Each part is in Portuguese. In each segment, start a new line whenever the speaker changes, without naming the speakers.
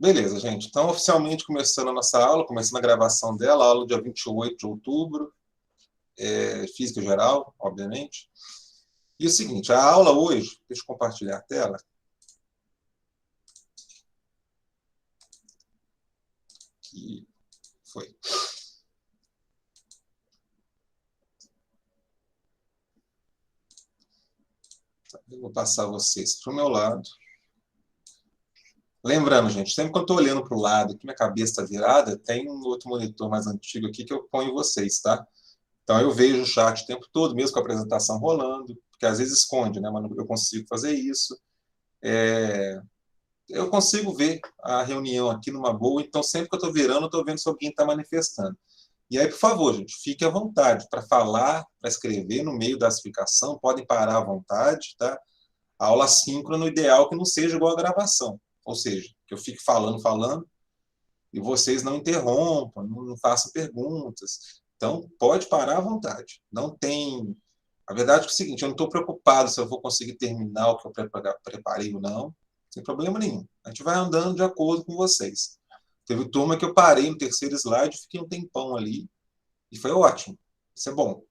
Beleza, gente. Então, oficialmente começando a nossa aula, começando a gravação dela, aula dia 28 de outubro, Física Geral, obviamente. E o seguinte, a aula hoje, deixa eu compartilhar a tela. Que foi. Eu vou passar vocês para o meu lado. Lembrando, gente, sempre que eu estou olhando para o lado, que minha cabeça está virada, tem um outro monitor mais antigo aqui que eu ponho vocês, tá? Então, eu vejo o chat o tempo todo, mesmo com a apresentação rolando, porque às vezes esconde, né? Mas eu consigo fazer isso. Eu consigo ver a reunião aqui numa boa, então sempre que eu estou virando, eu estou vendo se alguém está manifestando. E aí, por favor, gente, fique à vontade para falar, para escrever no meio da explicação, podem parar à vontade, tá? A aula síncrona, o ideal é que não seja igual a gravação, ou seja, que eu fique falando, e vocês não interrompam, não façam perguntas. Então, pode parar à vontade. Não tem... A verdade é o seguinte, eu não estou preocupado se eu vou conseguir terminar o que eu preparei ou não, sem problema nenhum. A gente vai andando de acordo com vocês. Teve turma que eu parei no terceiro slide, fiquei um tempão ali, e foi ótimo. Isso é bom.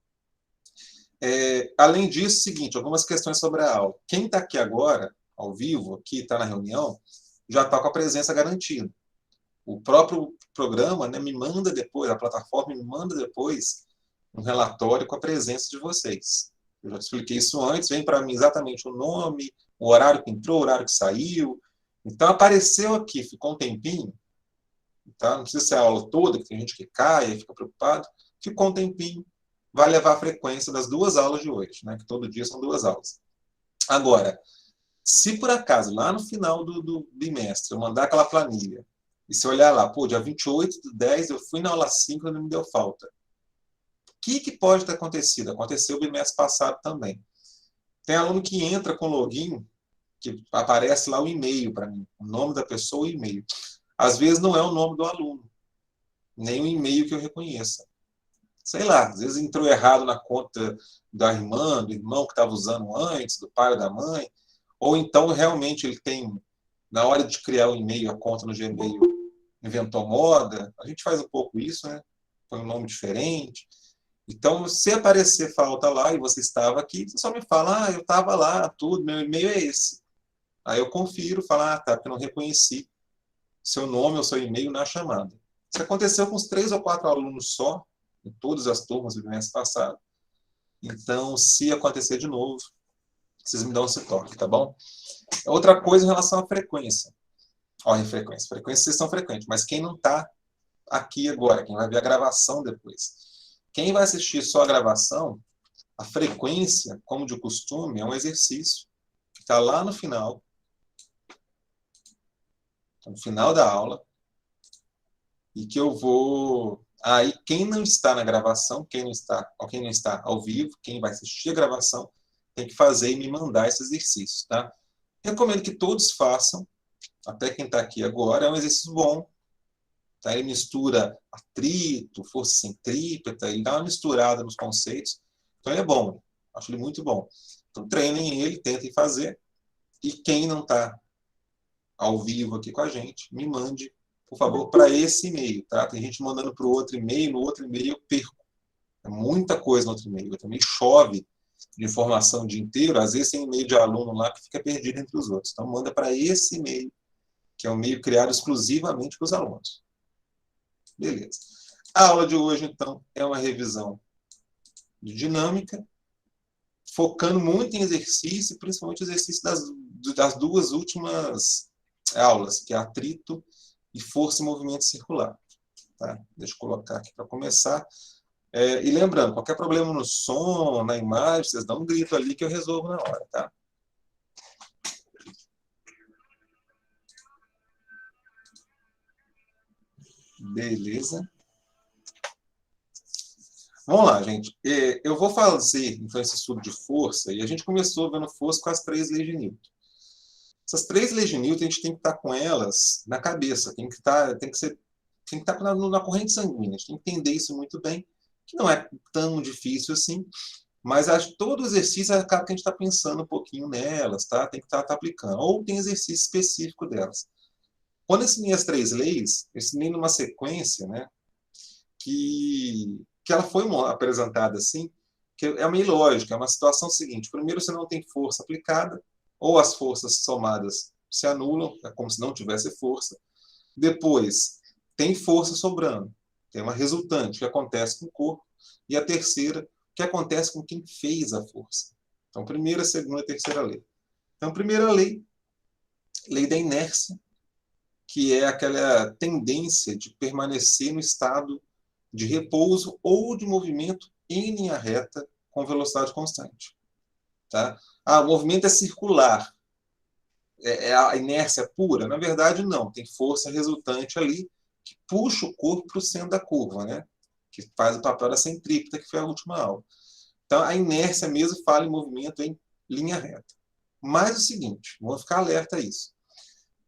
Além disso, seguinte, algumas questões sobre a aula. Quem está aqui agora, ao vivo, aqui está na reunião, já está com a presença garantida. O próprio programa, né, me manda depois, a plataforma me manda depois um relatório com a presença de vocês. Eu já expliquei isso antes, vem para mim exatamente o nome, o horário que entrou, o horário que saiu. Então, apareceu aqui, ficou um tempinho, tá? Não precisa ser a aula toda, que tem gente que cai e fica preocupado. Ficou um tempinho, vai levar a frequência das duas aulas de hoje, né? Que todo dia são duas aulas. Agora, se por acaso, lá no final do bimestre, eu mandar aquela planilha, e se olhar lá, pô, dia 28/10, eu fui na aula 5 e não me deu falta. O que pode ter acontecido? Aconteceu o bimestre passado também. Tem aluno que entra com login, que aparece lá o e-mail para mim, o nome da pessoa e o e-mail. Às vezes não é o nome do aluno, nem o e-mail que eu reconheça. Sei lá, às vezes entrou errado na conta da irmã, do irmão que estava usando antes, do pai ou da mãe, ou então realmente ele tem, na hora de criar o e-mail, a conta no Gmail, inventou moda. A gente faz um pouco isso, né? Põe um nome diferente. Então, se aparecer falta lá e você estava aqui, você só me fala, eu estava lá, tudo, meu e-mail é esse. Aí eu confiro, falo, tá, porque eu não reconheci seu nome ou seu e-mail na chamada. Isso aconteceu com uns 3 ou 4 alunos só, em todas as turmas do mês passado. Então, se acontecer de novo, vocês me dão esse toque, tá bom? Outra coisa em relação à frequência. Olha, frequência. Frequência, vocês são frequentes, mas quem não está aqui agora, quem vai ver a gravação depois. Quem vai assistir só a gravação, a frequência, como de costume, é um exercício que está lá no final da aula, e que eu vou... Aí, quem não está na gravação, quem não está ao vivo, quem vai assistir a gravação, tem que fazer e me mandar esse exercício, tá? Recomendo que todos façam, até quem está aqui agora, é um exercício bom. Tá? Ele mistura atrito, força centrípeta, e dá uma misturada nos conceitos. Então, ele é bom, acho ele muito bom. Então, treinem ele, tentem fazer. E quem não está ao vivo aqui com a gente, me mande, por favor, para esse e-mail. Tá? Tem gente mandando para o outro e-mail, no outro e-mail eu perco. É muita coisa no outro e-mail. Também chove de informação o dia inteiro. Às vezes tem e-mail de aluno lá que fica perdido entre os outros. Então, manda para esse e-mail, que é um e-mail criado exclusivamente para os alunos. Beleza. A aula de hoje, então, é uma revisão de dinâmica, focando muito em exercício, principalmente exercício das duas últimas aulas, que é atrito e força e movimento circular. Tá? Deixa eu colocar aqui para começar. E lembrando, qualquer problema no som, na imagem, vocês dão um grito ali que eu resolvo na hora, tá? Beleza. Vamos lá, gente. Eu vou fazer, então, esse estudo de força, e a gente começou vendo força com as 3 leis de Newton. Essas 3 leis de Newton, a gente tem que estar com elas na cabeça, tem que estar na corrente sanguínea, a gente tem que entender isso muito bem, que não é tão difícil assim, mas acho que todo exercício acaba que a gente está pensando um pouquinho nelas, tá? Tem que estar aplicando. Ou tem exercício específico delas. Quando eu ensinei as 3 leis, eu ensinei numa sequência, né, que ela foi apresentada assim, que é meio lógica, é uma situação seguinte: primeiro, você não tem força aplicada, ou as forças somadas se anulam, é como se não tivesse força. Depois, tem força sobrando, tem uma resultante, que acontece com o corpo. E a terceira, o que acontece com quem fez a força. Então, primeira, segunda e terceira lei. Então, primeira lei, lei da inércia, que é aquela tendência de permanecer no estado de repouso ou de movimento em linha reta com velocidade constante. Tá? O movimento é circular. É a inércia pura? Na verdade, não. Tem força resultante ali que puxa o corpo para o centro da curva, né? Que faz o papel da centrípeta, que foi a última aula. Então, a inércia mesmo fala em movimento em linha reta. Mas o seguinte, vamos ficar alerta a isso.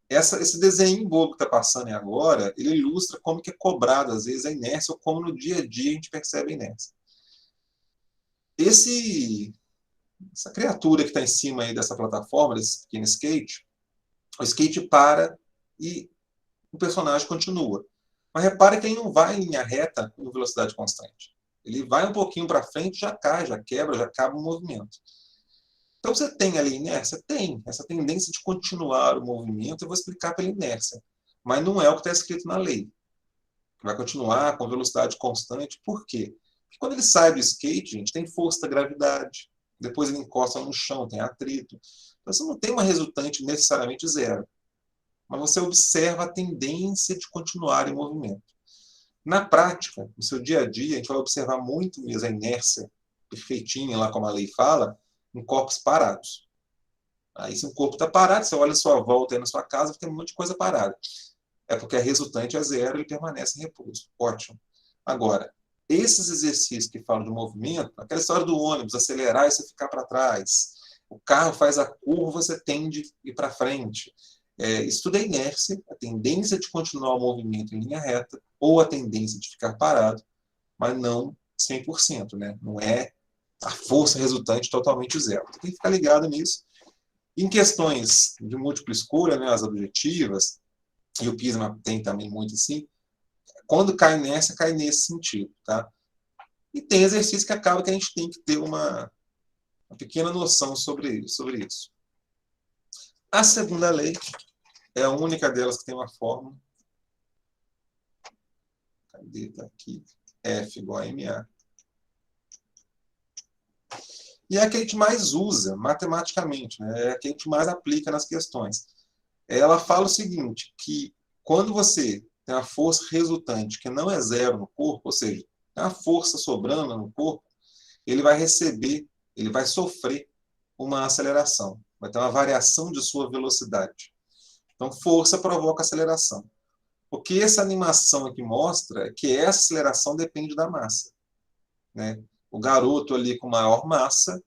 Esse desenho bobo que está passando agora, ele ilustra como que é cobrado, às vezes, a inércia, ou como no dia a dia a gente percebe a inércia. Essa criatura que está em cima aí dessa plataforma, desse pequeno skate, o skate para e o personagem continua. Mas repare que ele não vai em linha reta com velocidade constante. Ele vai um pouquinho para frente, já cai, já quebra, já acaba o movimento. Então você tem ali inércia? Tem. Essa tendência de continuar o movimento, eu vou explicar pela inércia. Mas não é o que está escrito na lei. Vai continuar com velocidade constante. Por quê? Porque quando ele sai do skate, gente, tem força da gravidade. Depois ele encosta no chão, tem atrito. Então você não tem uma resultante necessariamente zero. Mas você observa a tendência de continuar em movimento. Na prática, no seu dia a dia, a gente vai observar muito mesmo a inércia perfeitinha, lá como a lei fala, em corpos parados. Aí, se o corpo está parado, você olha a sua volta aí na sua casa, tem um monte de coisa parada. É porque a resultante é zero e ele permanece em repouso. Ótimo. Agora, esses exercícios que falam de movimento, aquela história do ônibus, acelerar e você ficar para trás, o carro faz a curva, você tende a ir para frente. Isso tudo é inércia, a tendência de continuar o movimento em linha reta, ou a tendência de ficar parado, mas não 100%, né? Não é a força resultante totalmente zero. Tem que ficar ligado nisso. Em questões de múltipla escolha, né, as objetivas, e o Pisma tem também muito assim, quando cai nessa, cai nesse sentido. Tá? E tem exercício que acaba que a gente tem que ter uma pequena noção sobre isso. A segunda lei é a única delas que tem uma fórmula. Cadê? Tá aqui. F igual a MA. E é a que a gente mais usa matematicamente, né? É a que a gente mais aplica nas questões. Ela fala o seguinte, que quando você tem a força resultante que não é zero no corpo, ou seja, tem a força sobrando no corpo, ele vai receber, ele vai sofrer uma aceleração, vai ter uma variação de sua velocidade. Então, força provoca aceleração. O que essa animação aqui mostra é que essa aceleração depende da massa. Né? O garoto ali com maior massa,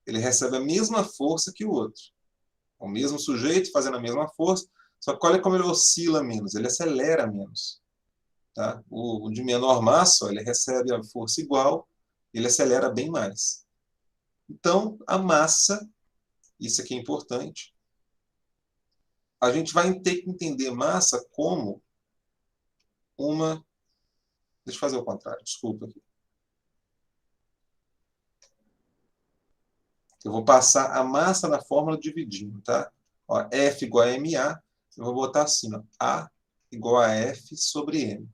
ele recebe a mesma força que o outro. O mesmo sujeito fazendo a mesma força, só que olha como ele oscila menos, ele acelera menos. Tá? O de menor massa, ele recebe a força igual, ele acelera bem mais. Então, a massa, isso aqui é importante, a gente vai ter que entender massa como uma... Deixa eu fazer o contrário, desculpa aqui. Eu vou passar a massa na fórmula dividindo, tá? Ó, F igual a MA, eu vou botar assim, ó, A igual a F sobre M.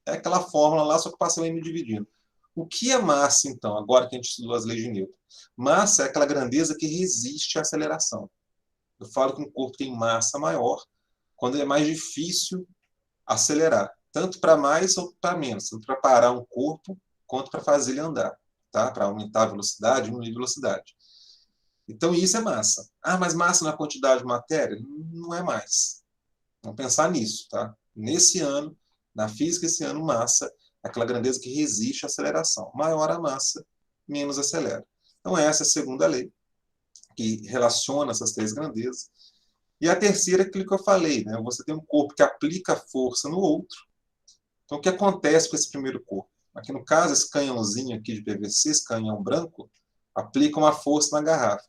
É aquela fórmula lá, só que passa o M dividindo. O que é massa, então, agora que a gente estudou as leis de Newton? Massa é aquela grandeza que resiste à aceleração. Eu falo que um corpo tem massa maior quando é mais difícil acelerar, tanto para mais ou para menos, tanto para parar um corpo quanto para fazer ele andar, tá? Para aumentar a velocidade, diminuir a velocidade. Então isso é massa. Mas massa na quantidade de matéria? Não é mais. Vamos pensar nisso, tá? Nesse ano, na física esse ano, massa é aquela grandeza que resiste à aceleração. Maior a massa, menos acelera. Então essa é a segunda lei, que relaciona essas 3 grandezas. E a terceira é aquilo que eu falei, né? Você tem um corpo que aplica força no outro. Então, o que acontece com esse primeiro corpo? Aqui no caso, esse canhãozinho aqui de PVC, esse canhão branco, aplica uma força na garrafa.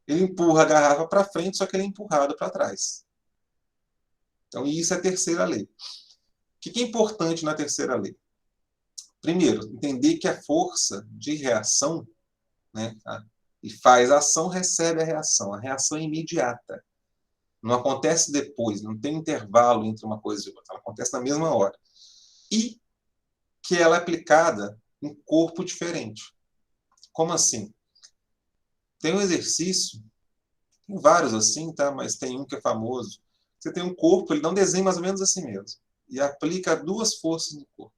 Ele empurra a garrafa para frente, só que ele é empurrado para trás. Então, isso é a terceira lei. O que é importante na terceira lei? Primeiro, entender que a força de reação, né, e faz a ação, recebe a reação. A reação é imediata. Não acontece depois, não tem intervalo entre uma coisa e outra. Ela acontece na mesma hora. E que ela é aplicada em corpo diferente. Como assim? Tem um exercício, tem vários assim, tá? Mas tem um que é famoso. Você tem um corpo, ele dá um desenho mais ou menos assim mesmo. E aplica duas forças no corpo.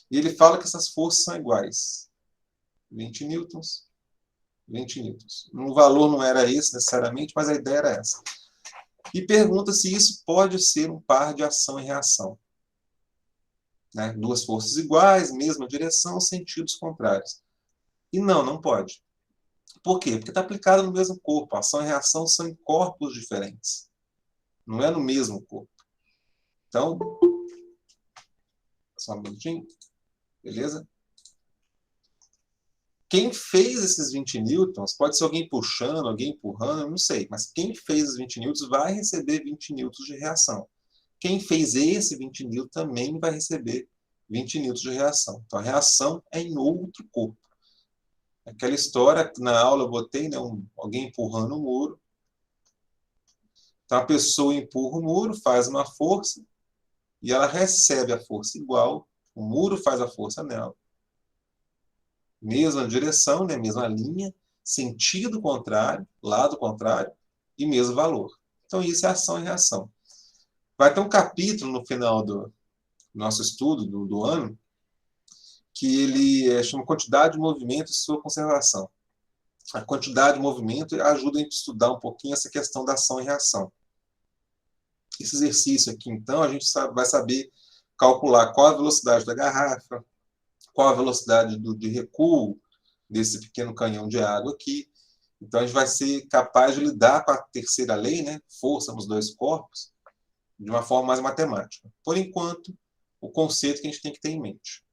E ele fala que essas forças são iguais. 20 newtons, 20 newtons. O valor não era esse necessariamente, mas a ideia era essa. E pergunta se isso pode ser um par de ação e reação. Né? Duas forças iguais, mesma direção, sentidos contrários. E não pode. Por quê? Porque está aplicado no mesmo corpo. A ação e reação são em corpos diferentes. Não é no mesmo corpo. Então, só um minutinho. Beleza? Quem fez esses 20 newtons, pode ser alguém puxando, alguém empurrando, eu não sei. Mas quem fez os 20 newtons vai receber 20 newtons de reação. Quem fez esse 20 newtons também vai receber 20 newtons de reação. Então, a reação é em outro corpo. Aquela história, na aula eu botei, né, alguém empurrando o muro. Então, a pessoa empurra o muro, faz uma força, e ela recebe a força igual, o muro faz a força nela. Mesma direção, né, mesma linha, sentido contrário, lado contrário, e mesmo valor. Então, isso é ação e reação. Vai ter um capítulo no final do nosso estudo, do ano, que ele chama quantidade de movimento e sua conservação. A quantidade de movimento ajuda a gente a estudar um pouquinho essa questão da ação e reação. Esse exercício aqui, então, a gente vai saber calcular qual a velocidade da garrafa, qual a velocidade de recuo desse pequeno canhão de água aqui. Então, a gente vai ser capaz de lidar com a terceira lei, né, força nos dois corpos, de uma forma mais matemática. Por enquanto, o conceito que a gente tem que ter em mente.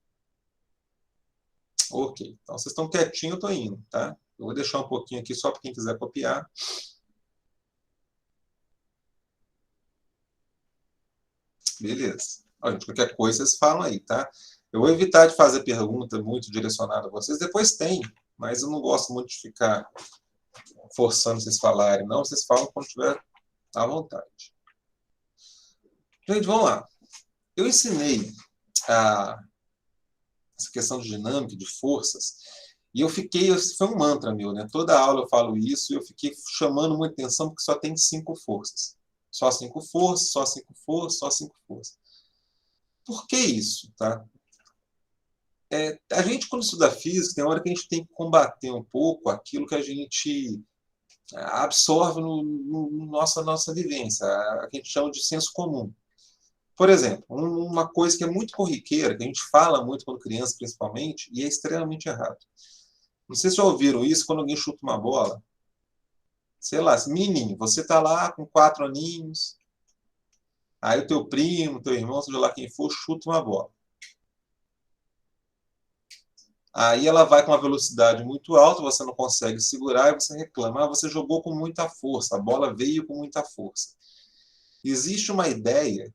Ok, então vocês estão quietinhos, eu estou indo, tá? Eu vou deixar um pouquinho aqui só para quem quiser copiar. Beleza. Olha, qualquer coisa vocês falam aí, tá? Eu vou evitar de fazer pergunta muito direcionada a vocês. Depois tem, mas eu não gosto muito de ficar forçando vocês falarem, não. Vocês falam quando tiver à vontade. Gente, vamos lá. Eu ensinei essa questão de dinâmica, de forças, e eu fiquei, foi um mantra meu, né? Toda aula eu falo isso, e eu fiquei chamando muita atenção porque só tem 5 forças. Só 5 forças, só 5 forças, só 5 forças. Por que isso, tá? A gente, quando estuda física, tem hora que a gente tem que combater um pouco aquilo que a gente absorve no nossa vivência, a que a gente chama de senso comum. Por exemplo, uma coisa que é muito corriqueira, que a gente fala muito quando criança, principalmente, e é extremamente errado. Não sei se já ouviram isso quando alguém chuta uma bola. Sei lá, menino, você está lá com 4 aninhos, aí o teu primo, teu irmão, seja lá quem for, chuta uma bola. Aí ela vai com uma velocidade muito alta, você não consegue segurar e você reclama. Ah, você jogou com muita força, a bola veio com muita força. Existe uma ideia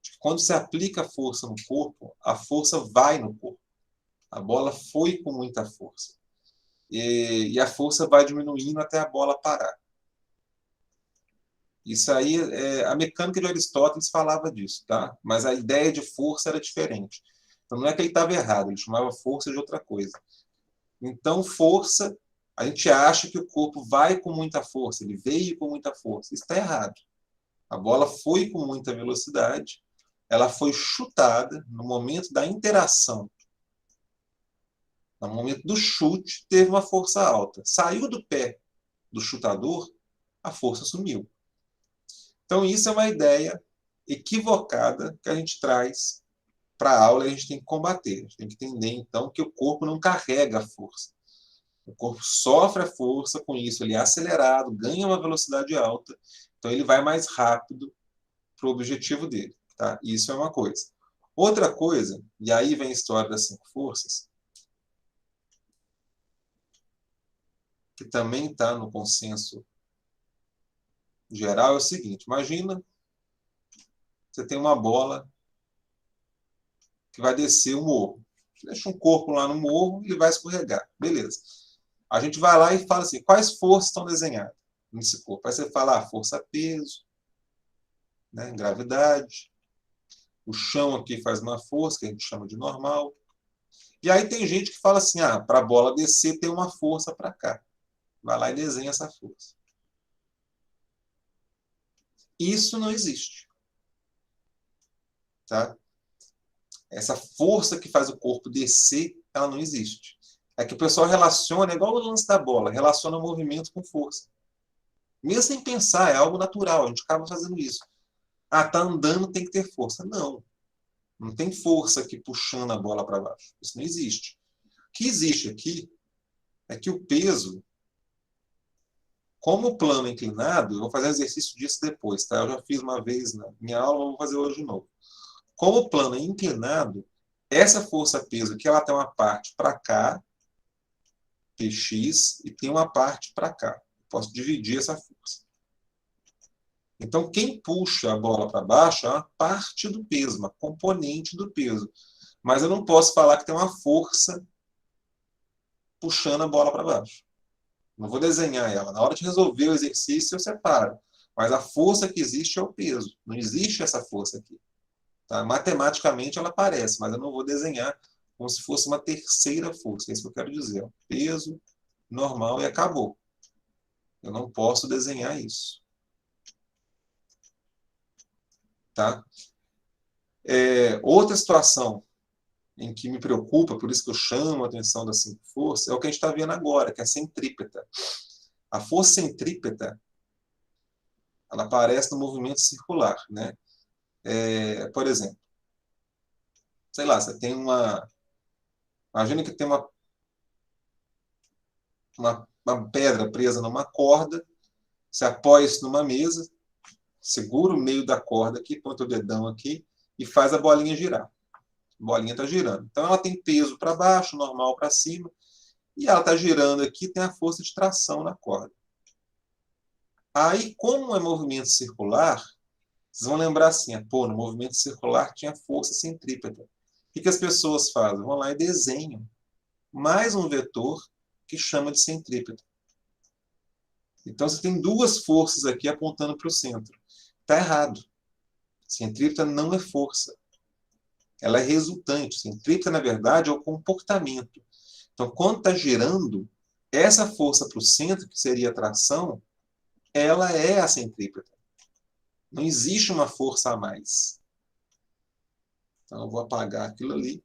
de que quando você aplica força no corpo, a força vai no corpo. A bola foi com muita força. E a força vai diminuindo até a bola parar. Isso aí, a mecânica de Aristóteles falava disso, tá? Mas a ideia de força era diferente. Então não é que ele estava errado, ele chamava força de outra coisa. Então, força, a gente acha que o corpo vai com muita força, ele veio com muita força. Isso está errado. A bola foi com muita velocidade, ela foi chutada no momento da interação. No momento do chute, teve uma força alta. Saiu do pé do chutador, a força sumiu. Então, isso é uma ideia equivocada que a gente traz para a aula e a gente tem que combater. A gente tem que entender, então, que o corpo não carrega a força. O corpo sofre a força, com isso ele é acelerado, ganha uma velocidade alta, então ele vai mais rápido para o objetivo dele. Tá? Isso é uma coisa. Outra coisa, e aí vem a história das 5 forças, que também está no consenso geral é o seguinte: imagina você tem uma bola que vai descer o morro. Deixa um corpo lá no morro e ele vai escorregar. Beleza. A gente vai lá e fala assim, quais forças estão desenhadas nesse corpo? Aí você fala, força-peso, né, gravidade. O chão aqui faz uma força, que a gente chama de normal. E aí tem gente que fala assim, para a bola descer tem uma força para cá. Vai lá e desenha essa força. Isso não existe. Tá? Essa força que faz o corpo descer, ela não existe. É que o pessoal relaciona, é igual o lance da bola, relaciona o movimento com força. Mesmo sem pensar, é algo natural, a gente acaba fazendo isso. Tá andando, tem que ter força. Não. Não tem força aqui puxando a bola para baixo. Isso não existe. O que existe aqui é que o peso, como o plano é inclinado, eu vou fazer um exercício disso depois, tá? Eu já fiz uma vez na minha aula, vou fazer hoje de novo. Como o plano é inclinado, essa força-peso aqui, ela tem uma parte para cá, Px, e tem uma parte para cá. Posso dividir essa força. Então, quem puxa a bola para baixo é uma parte do peso, uma componente do peso. Mas eu não posso falar que tem uma força puxando a bola para baixo. Não vou desenhar ela. Na hora de resolver o exercício, eu separo. Mas a força que existe é o peso. Não existe essa força aqui. Tá? Matematicamente ela aparece, mas eu não vou desenhar como se fosse uma terceira força. É isso que eu quero dizer. Peso, normal e acabou. Eu não posso desenhar isso. Tá? Outra situação em que me preocupa, por isso que eu chamo a atenção das 5 forças, é o que a gente está vendo agora, que é a centrípeta. A força centrípeta, ela aparece no movimento circular, né? Por exemplo, sei lá, você tem uma... Imagina que tem uma pedra presa numa corda, você apoia isso numa mesa, segura o meio da corda aqui, põe o dedão aqui e faz a bolinha girar. A bolinha está girando. Então ela tem peso para baixo, normal para cima, e ela está girando aqui, tem a força de tração na corda. Aí, como é movimento circular, vocês vão lembrar assim, no movimento circular tinha força centrípeta. O que as pessoas fazem? Vão lá e desenham mais um vetor que chama de centrípeta. Então, você tem duas forças aqui apontando para o centro. Está errado. Centrípeta não é força. Ela é resultante. Centrípeta, na verdade, é o comportamento. Então, quando está girando, essa força para o centro, que seria a tração, ela é a centrípeta. Não existe uma força a mais. Então, eu vou apagar aquilo ali.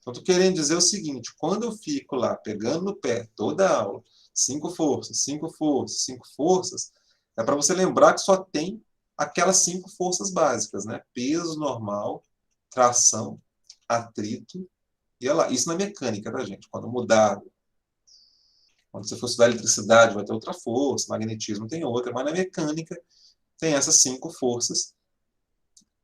Então, estou querendo dizer o seguinte, quando eu fico lá pegando no pé toda a aula, 5 forças, 5 forças, 5 forças, é para você lembrar que só tem aquelas 5 forças básicas, né? Peso normal, tração, atrito, e olha lá, isso na mecânica, tá, gente? Quando mudar, quando você for estudar eletricidade, vai ter outra força, magnetismo tem outra, mas na mecânica tem essas 5 forças,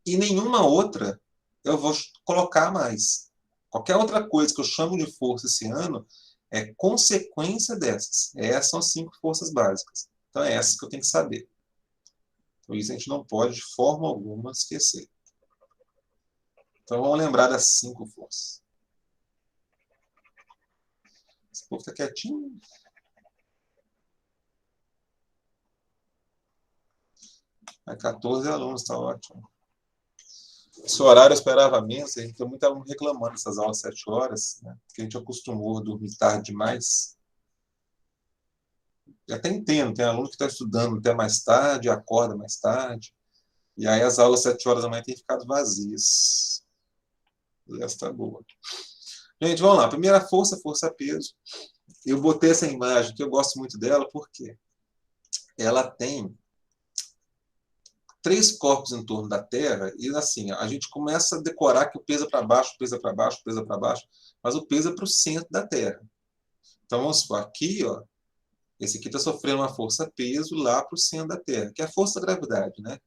e nenhuma outra eu vou colocar mais. Qualquer outra coisa que eu chamo de força esse ano é consequência dessas. Essas são as 5 forças básicas. Então é essas que eu tenho que saber. Por isso a gente não pode, de forma alguma, esquecer. Então vamos lembrar das 5 forças. Esse povo está quietinho. É 14 alunos, está ótimo. Esse horário eu esperava menos, a gente tem muito aluno reclamando dessas aulas 7 horas, né? Porque a gente acostumou a dormir tarde demais. Eu até entendo, tem aluno que está estudando até mais tarde, acorda mais tarde, e aí as aulas 7 horas da manhã têm ficado vazias. E essa está boa. Gente, vamos lá. Primeira força, força-peso. Eu botei essa imagem que eu gosto muito dela, porque ela tem 3 corpos em torno da Terra, e assim, a gente começa a decorar que o peso é para baixo, o peso é para baixo, o peso é para baixo, mas o peso é para o centro da Terra. Então, vamos supor, aqui, ó, esse aqui está sofrendo uma força-peso lá para o centro da Terra, que é a força da gravidade, né?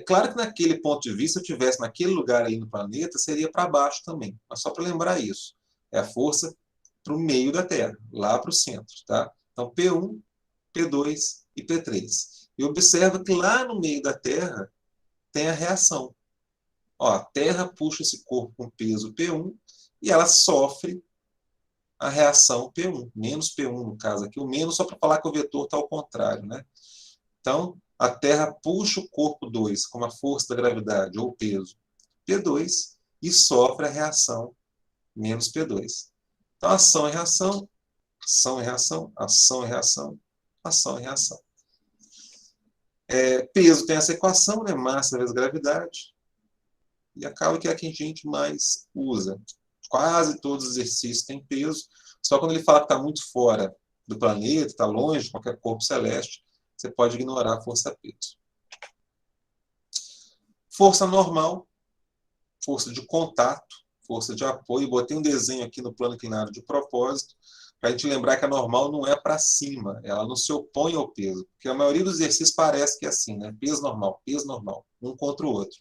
Claro que naquele ponto de vista, se eu estivesse naquele lugar aí no planeta, seria para baixo também, mas só para lembrar isso. É a força para o meio da Terra, lá para o centro, tá? Então, P1 P2 e P3. E observa que lá no meio da Terra tem a reação. Ó, a Terra puxa esse corpo com peso P1 e ela sofre a reação P1, menos P1 no caso aqui, o menos só para falar que o vetor está ao contrário, né? Então, a Terra puxa o corpo 2 com a força da gravidade ou peso P2 e sofre a reação menos P2. Então, ação e reação, ação e reação, ação e reação, ação e reação. Peso tem essa equação, né? Massa vezes gravidade, e acaba que é a que a gente mais usa. Quase todos os exercícios têm peso, só quando ele fala que está muito fora do planeta, está longe de qualquer corpo celeste, você pode ignorar a força-peso. Força normal, força de contato, força de apoio. Botei um desenho aqui no plano inclinado de propósito, para a gente lembrar que a normal não é para cima, ela não se opõe ao peso. Porque a maioria dos exercícios parece que é assim, né? Peso normal, um contra o outro.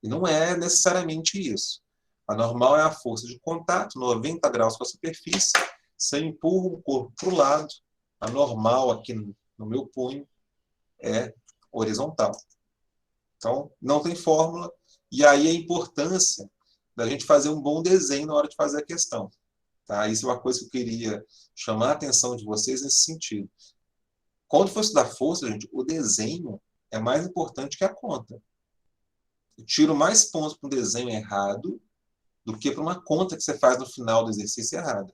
E não é necessariamente isso. A normal é a força de contato, 90 graus com a superfície, você empurra o corpo para o lado, a normal aqui no meu punho é horizontal. Então, não tem fórmula, e aí a importância da gente fazer um bom desenho na hora de fazer a questão. Tá? Isso é uma coisa que eu queria chamar a atenção de vocês nesse sentido. Quando for estudar força, gente, o desenho é mais importante que a conta. Eu tiro mais pontos para um desenho errado do que para uma conta que você faz no final do exercício errada.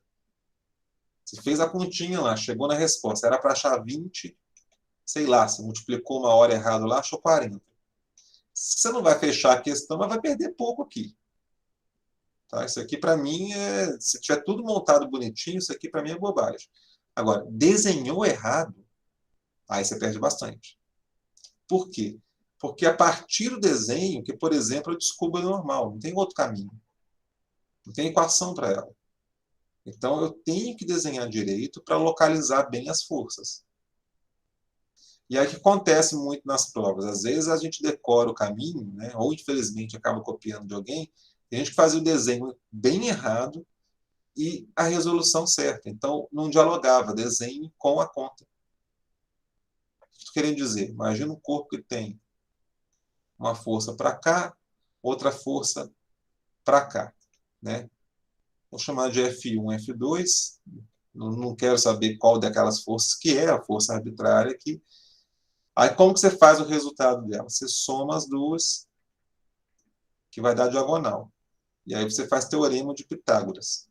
Você fez a continha lá, chegou na resposta, era para achar 20, sei lá, você multiplicou uma hora errado lá, achou 40. Você não vai fechar a questão, mas vai perder pouco aqui. Tá? Isso aqui, para mim, se tiver tudo montado bonitinho, isso aqui, para mim, é bobagem. Agora, desenhou errado, aí você perde bastante. Por quê? Porque a partir do desenho, que, por exemplo, eu descubro a normal, não tem outro caminho. Não tem equação para ela. Então, eu tenho que desenhar direito para localizar bem as forças. E aí o que acontece muito nas provas? Às vezes a gente decora o caminho, né? Ou infelizmente acaba copiando de alguém. Tem gente que fazia o desenho bem errado e a resolução certa. Então, não dialogava desenho com a conta. O que estou querendo dizer? Imagina um corpo que tem uma força para cá, outra força para cá, né? Vou chamar de F1, F2. Não quero saber qual daquelas forças que é a força arbitrária aqui. Aí, como que você faz o resultado dela? Você soma as duas, que vai dar diagonal. E aí você faz teorema de Pitágoras.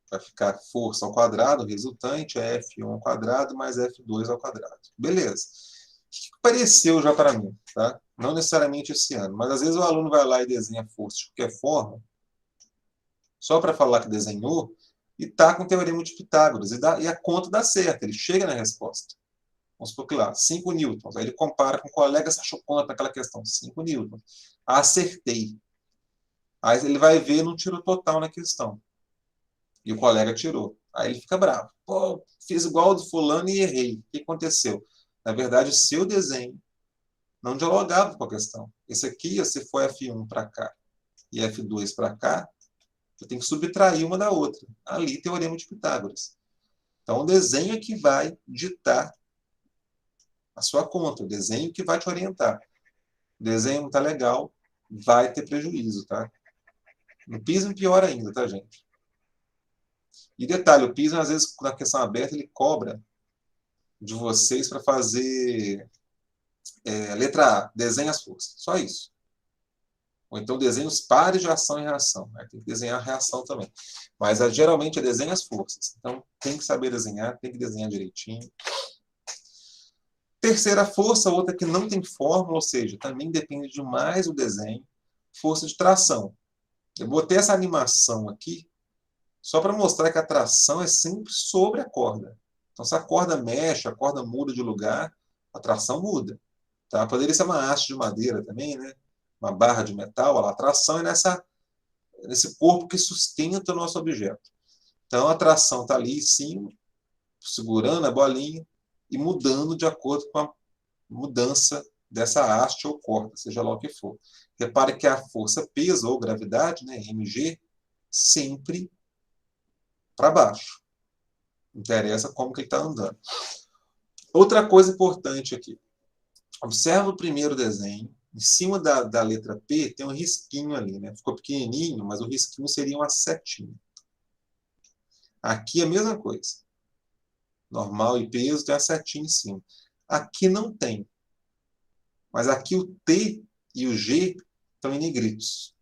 Vai ficar força ao quadrado, o resultante é F1 ao quadrado mais F2 ao quadrado. Beleza. O que apareceu já para mim? Tá? Não necessariamente esse ano, mas às vezes o aluno vai lá e desenha força de qualquer forma, só para falar que desenhou, e está com o teorema de Pitágoras. E a conta dá certo, ele chega na resposta. Vamos supor que lá, 5 newtons. Aí ele compara com o colega, se achou quanto naquela questão? 5 newtons. Acertei. Aí ele vai ver no tiro total na questão. E o colega tirou. Aí ele fica bravo. Pô, fiz igual do fulano e errei. O que aconteceu? Na verdade, o seu desenho não dialogava com a questão. Esse aqui, se for F1 para cá e F2 para cá, eu tenho que subtrair uma da outra. Ali, teorema de Pitágoras. Então, o desenho é que vai ditar a sua conta. O desenho que vai te orientar. O desenho não está legal, vai ter prejuízo, tá? No Pism, pior ainda, tá, gente? E detalhe, o Pism, às vezes, na questão aberta, ele cobra de vocês para fazer letra A, desenha as forças. Só isso. Ou então desenha os pares de ação e reação. Né? Tem que desenhar a reação também. Mas geralmente é desenha as forças. Então tem que saber desenhar, tem que desenhar direitinho. Terceira força, outra que não tem fórmula, ou seja, também depende demais do desenho, força de tração. Eu botei essa animação aqui só para mostrar que a tração é sempre sobre a corda. Então, se a corda mexe, a corda muda de lugar, a tração muda. Tá? Poderia ser uma haste de madeira também, né? Uma barra de metal. A tração é nesse corpo que sustenta o nosso objeto. Então, a tração está ali em cima, segurando a bolinha e mudando de acordo com a mudança dessa haste ou corda, seja lá o que for. Repare que a força peso ou gravidade, né, mg, sempre para baixo. Interessa como que ele está andando. Outra coisa importante aqui. Observa o primeiro desenho. Em cima da letra P tem um risquinho ali, né? Ficou pequenininho, mas o risquinho seria uma setinha. Aqui é a mesma coisa. Normal e peso tem a setinha em cima. Aqui não tem. Mas aqui o T e o G estão em negritos.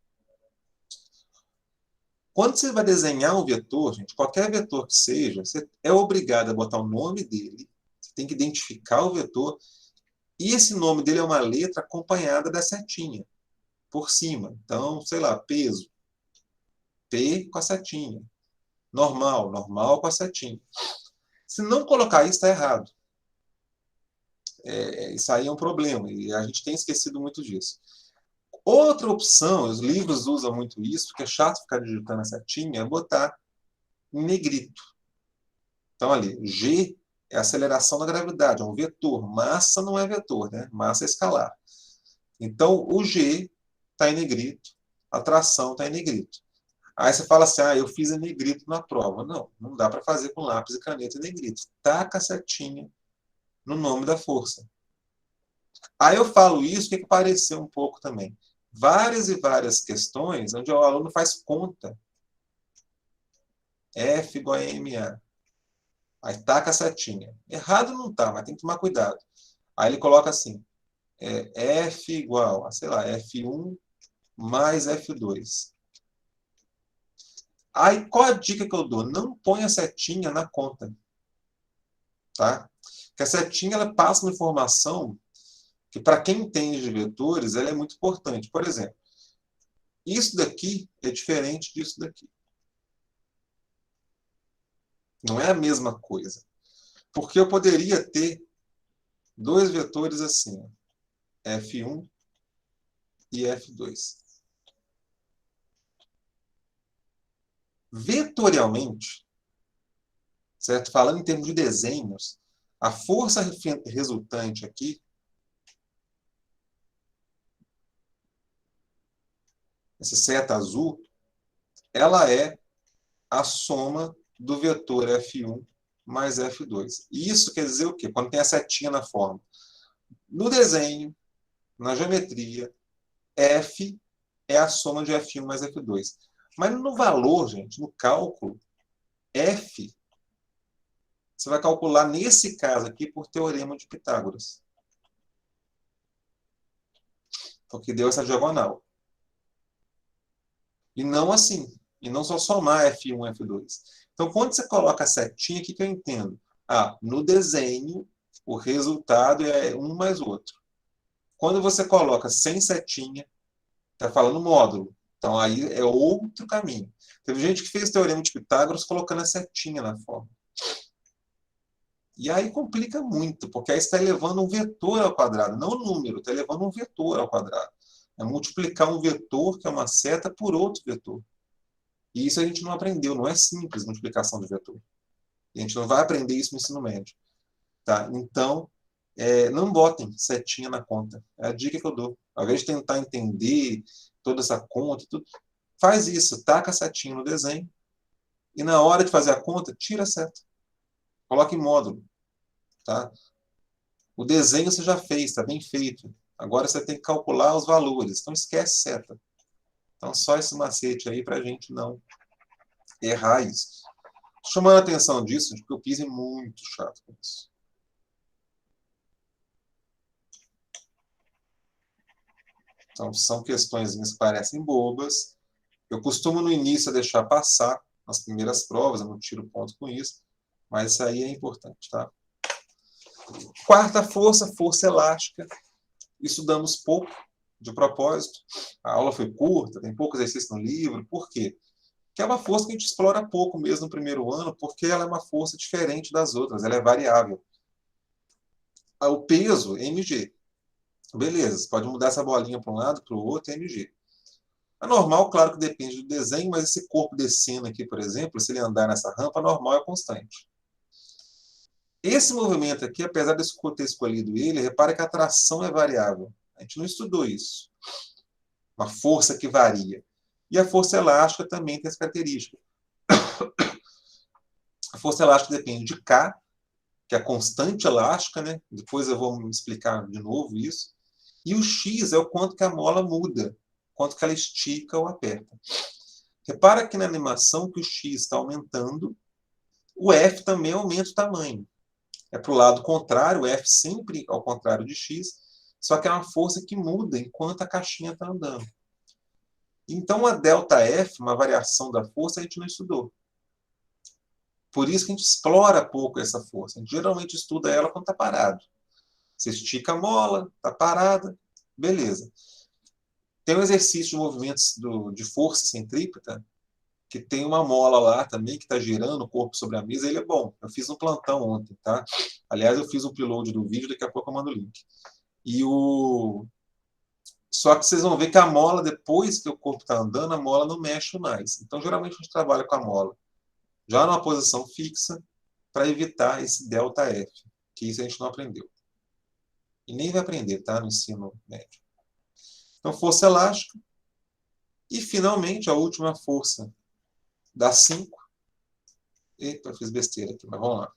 Quando você vai desenhar um vetor, gente, qualquer vetor que seja, você é obrigado a botar o nome dele, você tem que identificar o vetor, e esse nome dele é uma letra acompanhada da setinha por cima. Então, sei lá, peso, P com a setinha. Normal, normal com a setinha. Se não colocar isso, está errado. Isso aí é um problema, e a gente tem esquecido muito disso. Outra opção, os livros usam muito isso, porque é chato ficar digitando a setinha, é botar em negrito. Então, ali, G é a aceleração da gravidade, é um vetor. Massa não é vetor, né? Massa é escalar. Então, o G está em negrito, a tração está em negrito. Aí você fala assim, eu fiz em negrito na prova. Não, não dá para fazer com lápis e caneta em negrito. Taca a setinha no nome da força. Aí eu falo isso, que pareceu um pouco também. Várias e várias questões onde o aluno faz conta. F igual a MA. Aí taca a setinha. Errado não tá, mas tem que tomar cuidado. Aí ele coloca assim, F igual a, sei lá, F1 mais F2. Aí qual a dica que eu dou? Não põe a setinha na conta. Tá? Porque a setinha ela passa uma informação que, para quem entende de vetores, ela é muito importante. Por exemplo, isso daqui é diferente disso daqui. Não é a mesma coisa. Porque eu poderia ter dois vetores assim, F1 e F2. Vetorialmente, certo? Falando em termos de desenhos, a força resultante aqui, essa seta azul, ela é a soma do vetor F1 mais F2. E isso quer dizer o quê? Quando tem a setinha na forma. No desenho, na geometria, F é a soma de F1 mais F2. Mas no valor, gente, no cálculo, F, você vai calcular, nesse caso aqui, por teorema de Pitágoras. Porque deu essa diagonal. E não assim. E não só somar F1 e F2. Então, quando você coloca a setinha, o que eu entendo? No desenho, o resultado é um mais o outro. Quando você coloca sem setinha, está falando módulo. Então, aí é outro caminho. Teve gente que fez o teorema de Pitágoras colocando a setinha na forma. E aí complica muito, porque aí você está elevando um vetor ao quadrado, não um número, está elevando um vetor ao quadrado. É multiplicar um vetor, que é uma seta, por outro vetor. E isso a gente não aprendeu, não é simples multiplicação de vetor. A gente não vai aprender isso no ensino médio. Tá? Então, não botem setinha na conta. É a dica que eu dou. Ao invés de tentar entender toda essa conta, tudo, faz isso, taca a setinha no desenho, e na hora de fazer a conta, tira a seta. Coloca em módulo. Tá? O desenho você já fez, está bem feito. Agora você tem que calcular os valores. Então esquece seta. Então só esse macete aí para a gente não errar isso. Chamando a atenção disso, porque o PIS é muito chato com isso. Então são questões que parecem bobas. Eu costumo no início deixar passar nas primeiras provas, eu não tiro ponto com isso, mas isso aí é importante, tá? Quarta força, força elástica. Estudamos pouco, de propósito. A aula foi curta, tem pouco exercício no livro. Por quê? Porque é uma força que a gente explora pouco mesmo no primeiro ano, porque ela é uma força diferente das outras, ela é variável. O peso é mg. Beleza, você pode mudar essa bolinha para um lado, para o outro, é mg. A normal, claro que depende do desenho, mas esse corpo descendo aqui, por exemplo, se ele andar nessa rampa, a normal é constante. Esse movimento aqui, apesar de eu ter escolhido ele, repara que a tração é variável. A gente não estudou isso. Uma força que varia. E a força elástica também tem essa característica. força elástica depende de K, que é a constante elástica, né? Depois eu vou me explicar de novo isso. E o X é o quanto que a mola muda, quanto que ela estica ou aperta. Repara que na animação que o X está aumentando, o F também aumenta o tamanho. É para o lado contrário, o F sempre ao contrário de X, só que é uma força que muda enquanto a caixinha está andando. Então, a ΔF, uma variação da força, a gente não estudou. Por isso que a gente explora pouco essa força. A gente geralmente estuda ela quando está parado. Você estica a mola, está parada, beleza. Tem um exercício de movimentos de força centrípeta, que tem uma mola lá também, que está girando o corpo sobre a mesa, ele é bom. Eu fiz um plantão ontem, tá? Aliás, eu fiz o upload do vídeo, daqui a pouco eu mando o link. Só que vocês vão ver que a mola, depois que o corpo está andando, a mola não mexe mais. Então, geralmente, a gente trabalha com a mola já numa posição fixa, para evitar esse ΔF, que isso a gente não aprendeu. E nem vai aprender, tá? No ensino médio. Então, força elástica. E, finalmente, a última força da 5. Eita, eu fiz besteira aqui, mas vamos lá.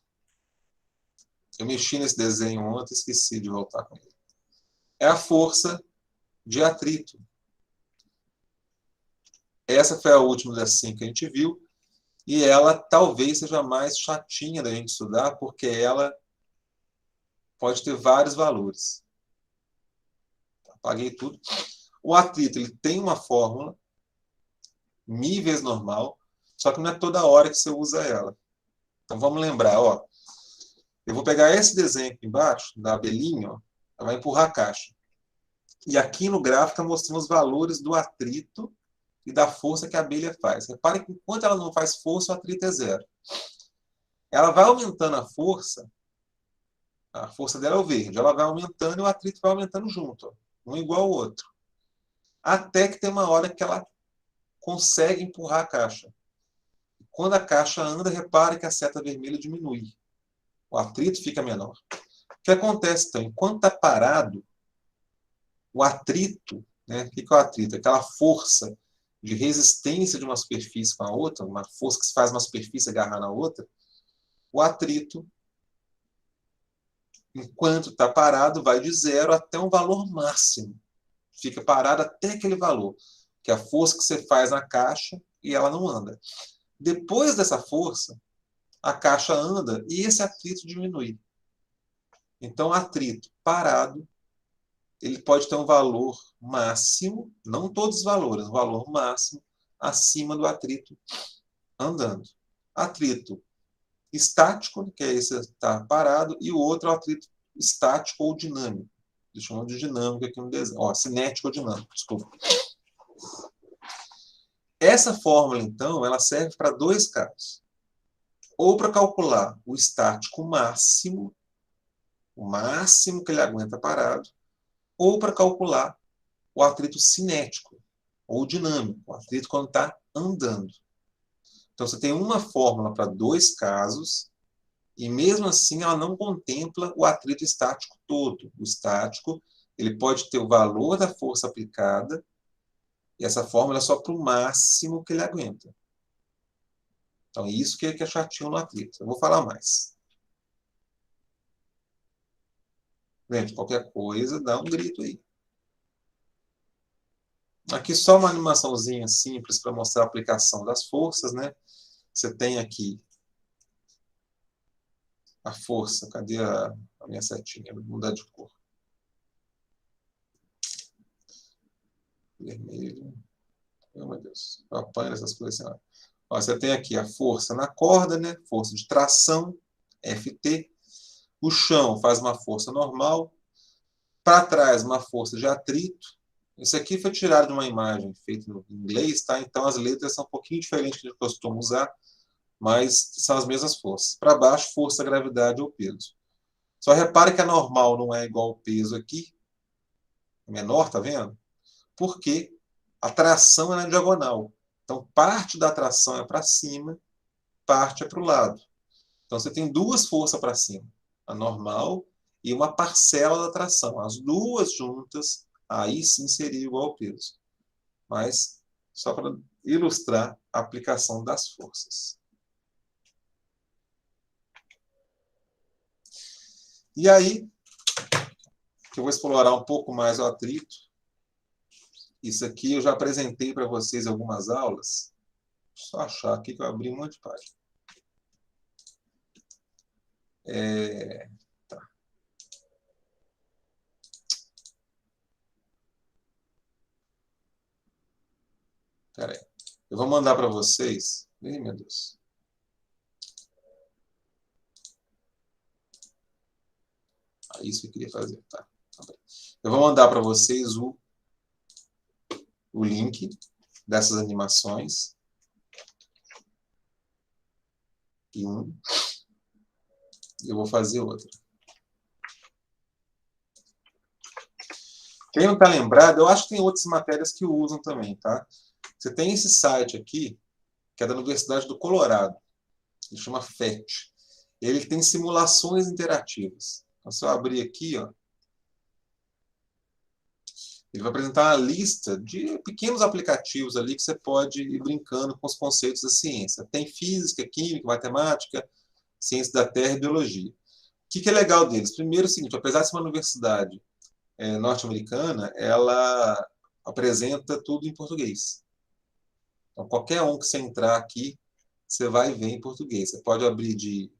Eu mexi nesse desenho ontem e esqueci de voltar com ele. É a força de atrito. Essa foi a última das 5 que a gente viu. E ela talvez seja mais chatinha da gente estudar, porque ela pode ter vários valores. Apaguei tudo. O atrito ele tem uma fórmula, μ vezes normal, só que não é toda hora que você usa ela. Então vamos lembrar, ó. Eu vou pegar esse desenho aqui embaixo, da abelhinha, ó, ela vai empurrar a caixa. E aqui no gráfico está mostrando os valores do atrito e da força que a abelha faz. Repare que enquanto ela não faz força, o atrito é 0. Ela vai aumentando a força dela é o verde, ela vai aumentando e o atrito vai aumentando junto, ó, um igual ao outro. Até que tem uma hora que ela consegue empurrar a caixa. Quando a caixa anda, repare que a seta vermelha diminui. O atrito fica menor. O que acontece, então? Enquanto está parado, o atrito, né? O que é o atrito? Aquela força de resistência de uma superfície com a outra, uma força que se faz uma superfície agarrar na outra, o atrito, enquanto está parado, vai de 0 até um valor máximo. Fica parado até aquele valor, que é a força que você faz na caixa e ela não anda. Depois dessa força, a caixa anda e esse atrito diminui. Então, o atrito parado, ele pode ter um valor máximo, não todos os valores, um valor máximo acima do atrito andando. Atrito estático, que é esse estar parado, e o outro é o atrito estático ou dinâmico. Eles chamam de dinâmico aqui no desenho. Ó, cinético ou dinâmico, desculpa. Essa fórmula, então, ela serve para 2 casos. Ou para calcular o estático máximo, o máximo que ele aguenta parado, ou para calcular o atrito cinético, ou dinâmico, o atrito quando está andando. Então, você tem uma fórmula para 2 casos, e mesmo assim ela não contempla o atrito estático todo. O estático ele pode ter o valor da força aplicada, e essa fórmula é só para o máximo que ele aguenta. Então, isso que é chatinho no atrito. Eu vou falar mais. Gente, qualquer coisa, dá um grito aí. Aqui só uma animaçãozinha simples para mostrar a aplicação das forças, né? Você tem aqui a força. Cadê a minha setinha? Vou mudar de cor. Vermelho. Oh, meu Deus. Eu apanho essas coisas assim. Ó, você tem aqui a força na corda, né? Força de tração, Ft. O chão faz uma força normal. Para trás, uma força de atrito. Isso aqui foi tirado de uma imagem feita em inglês, tá? Então as letras são um pouquinho diferentes do que eu costumo usar, mas são as mesmas forças. Para baixo, força, gravidade ou peso. Só repare que a normal não é igual ao peso aqui. É menor, tá vendo? Porque a tração é na diagonal. Então, parte da tração é para cima, parte é para o lado. Então, você tem 2 forças para cima. A normal e uma parcela da tração. As duas juntas, aí sim seria igual ao peso. Mas, só para ilustrar a aplicação das forças. E aí, que eu vou explorar um pouco mais o atrito. Isso aqui eu já apresentei para vocês em algumas aulas. Só achar aqui que eu abri um monte de página. Tá. Pera aí. Eu vou mandar para vocês. Ih, meu Deus. Isso que eu queria fazer. Tá. Eu vou mandar para vocês o link dessas animações. E eu vou fazer outra. Quem não está lembrado, eu acho que tem outras matérias que usam também, tá? Você tem esse site aqui, que é da Universidade do Colorado. Ele chama FET. Ele tem simulações interativas. Então, se eu abrir aqui, ó, ele vai apresentar uma lista de pequenos aplicativos ali que você pode ir brincando com os conceitos da ciência. Tem física, química, matemática, ciência da terra e biologia. O que é legal deles? Primeiro, é o seguinte, apesar de ser uma universidade norte-americana, ela apresenta tudo em português. Então, qualquer um que você entrar aqui, você vai ver em português. Você pode abrir de,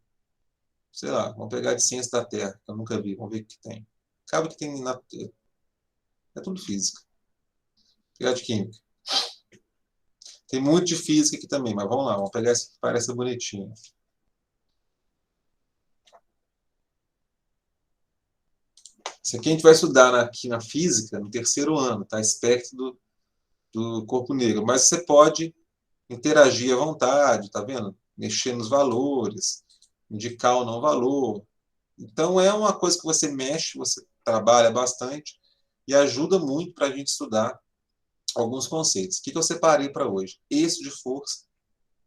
sei lá, vamos pegar de ciência da terra, que eu nunca vi, vamos ver o que tem. Acaba que tem, é tudo física. Vou pegar de química. Tem muito de física aqui também, mas vamos lá, vamos pegar esse que parece bonitinho. Isso aqui a gente vai estudar aqui na física, no terceiro ano, tá? Espectro do corpo negro. Mas você pode interagir à vontade, tá vendo? Mexer nos valores, indicar ou não valor. Então, é uma coisa que você mexe, você trabalha bastante e ajuda muito para a gente estudar alguns conceitos. O que eu separei para hoje? Esse de força,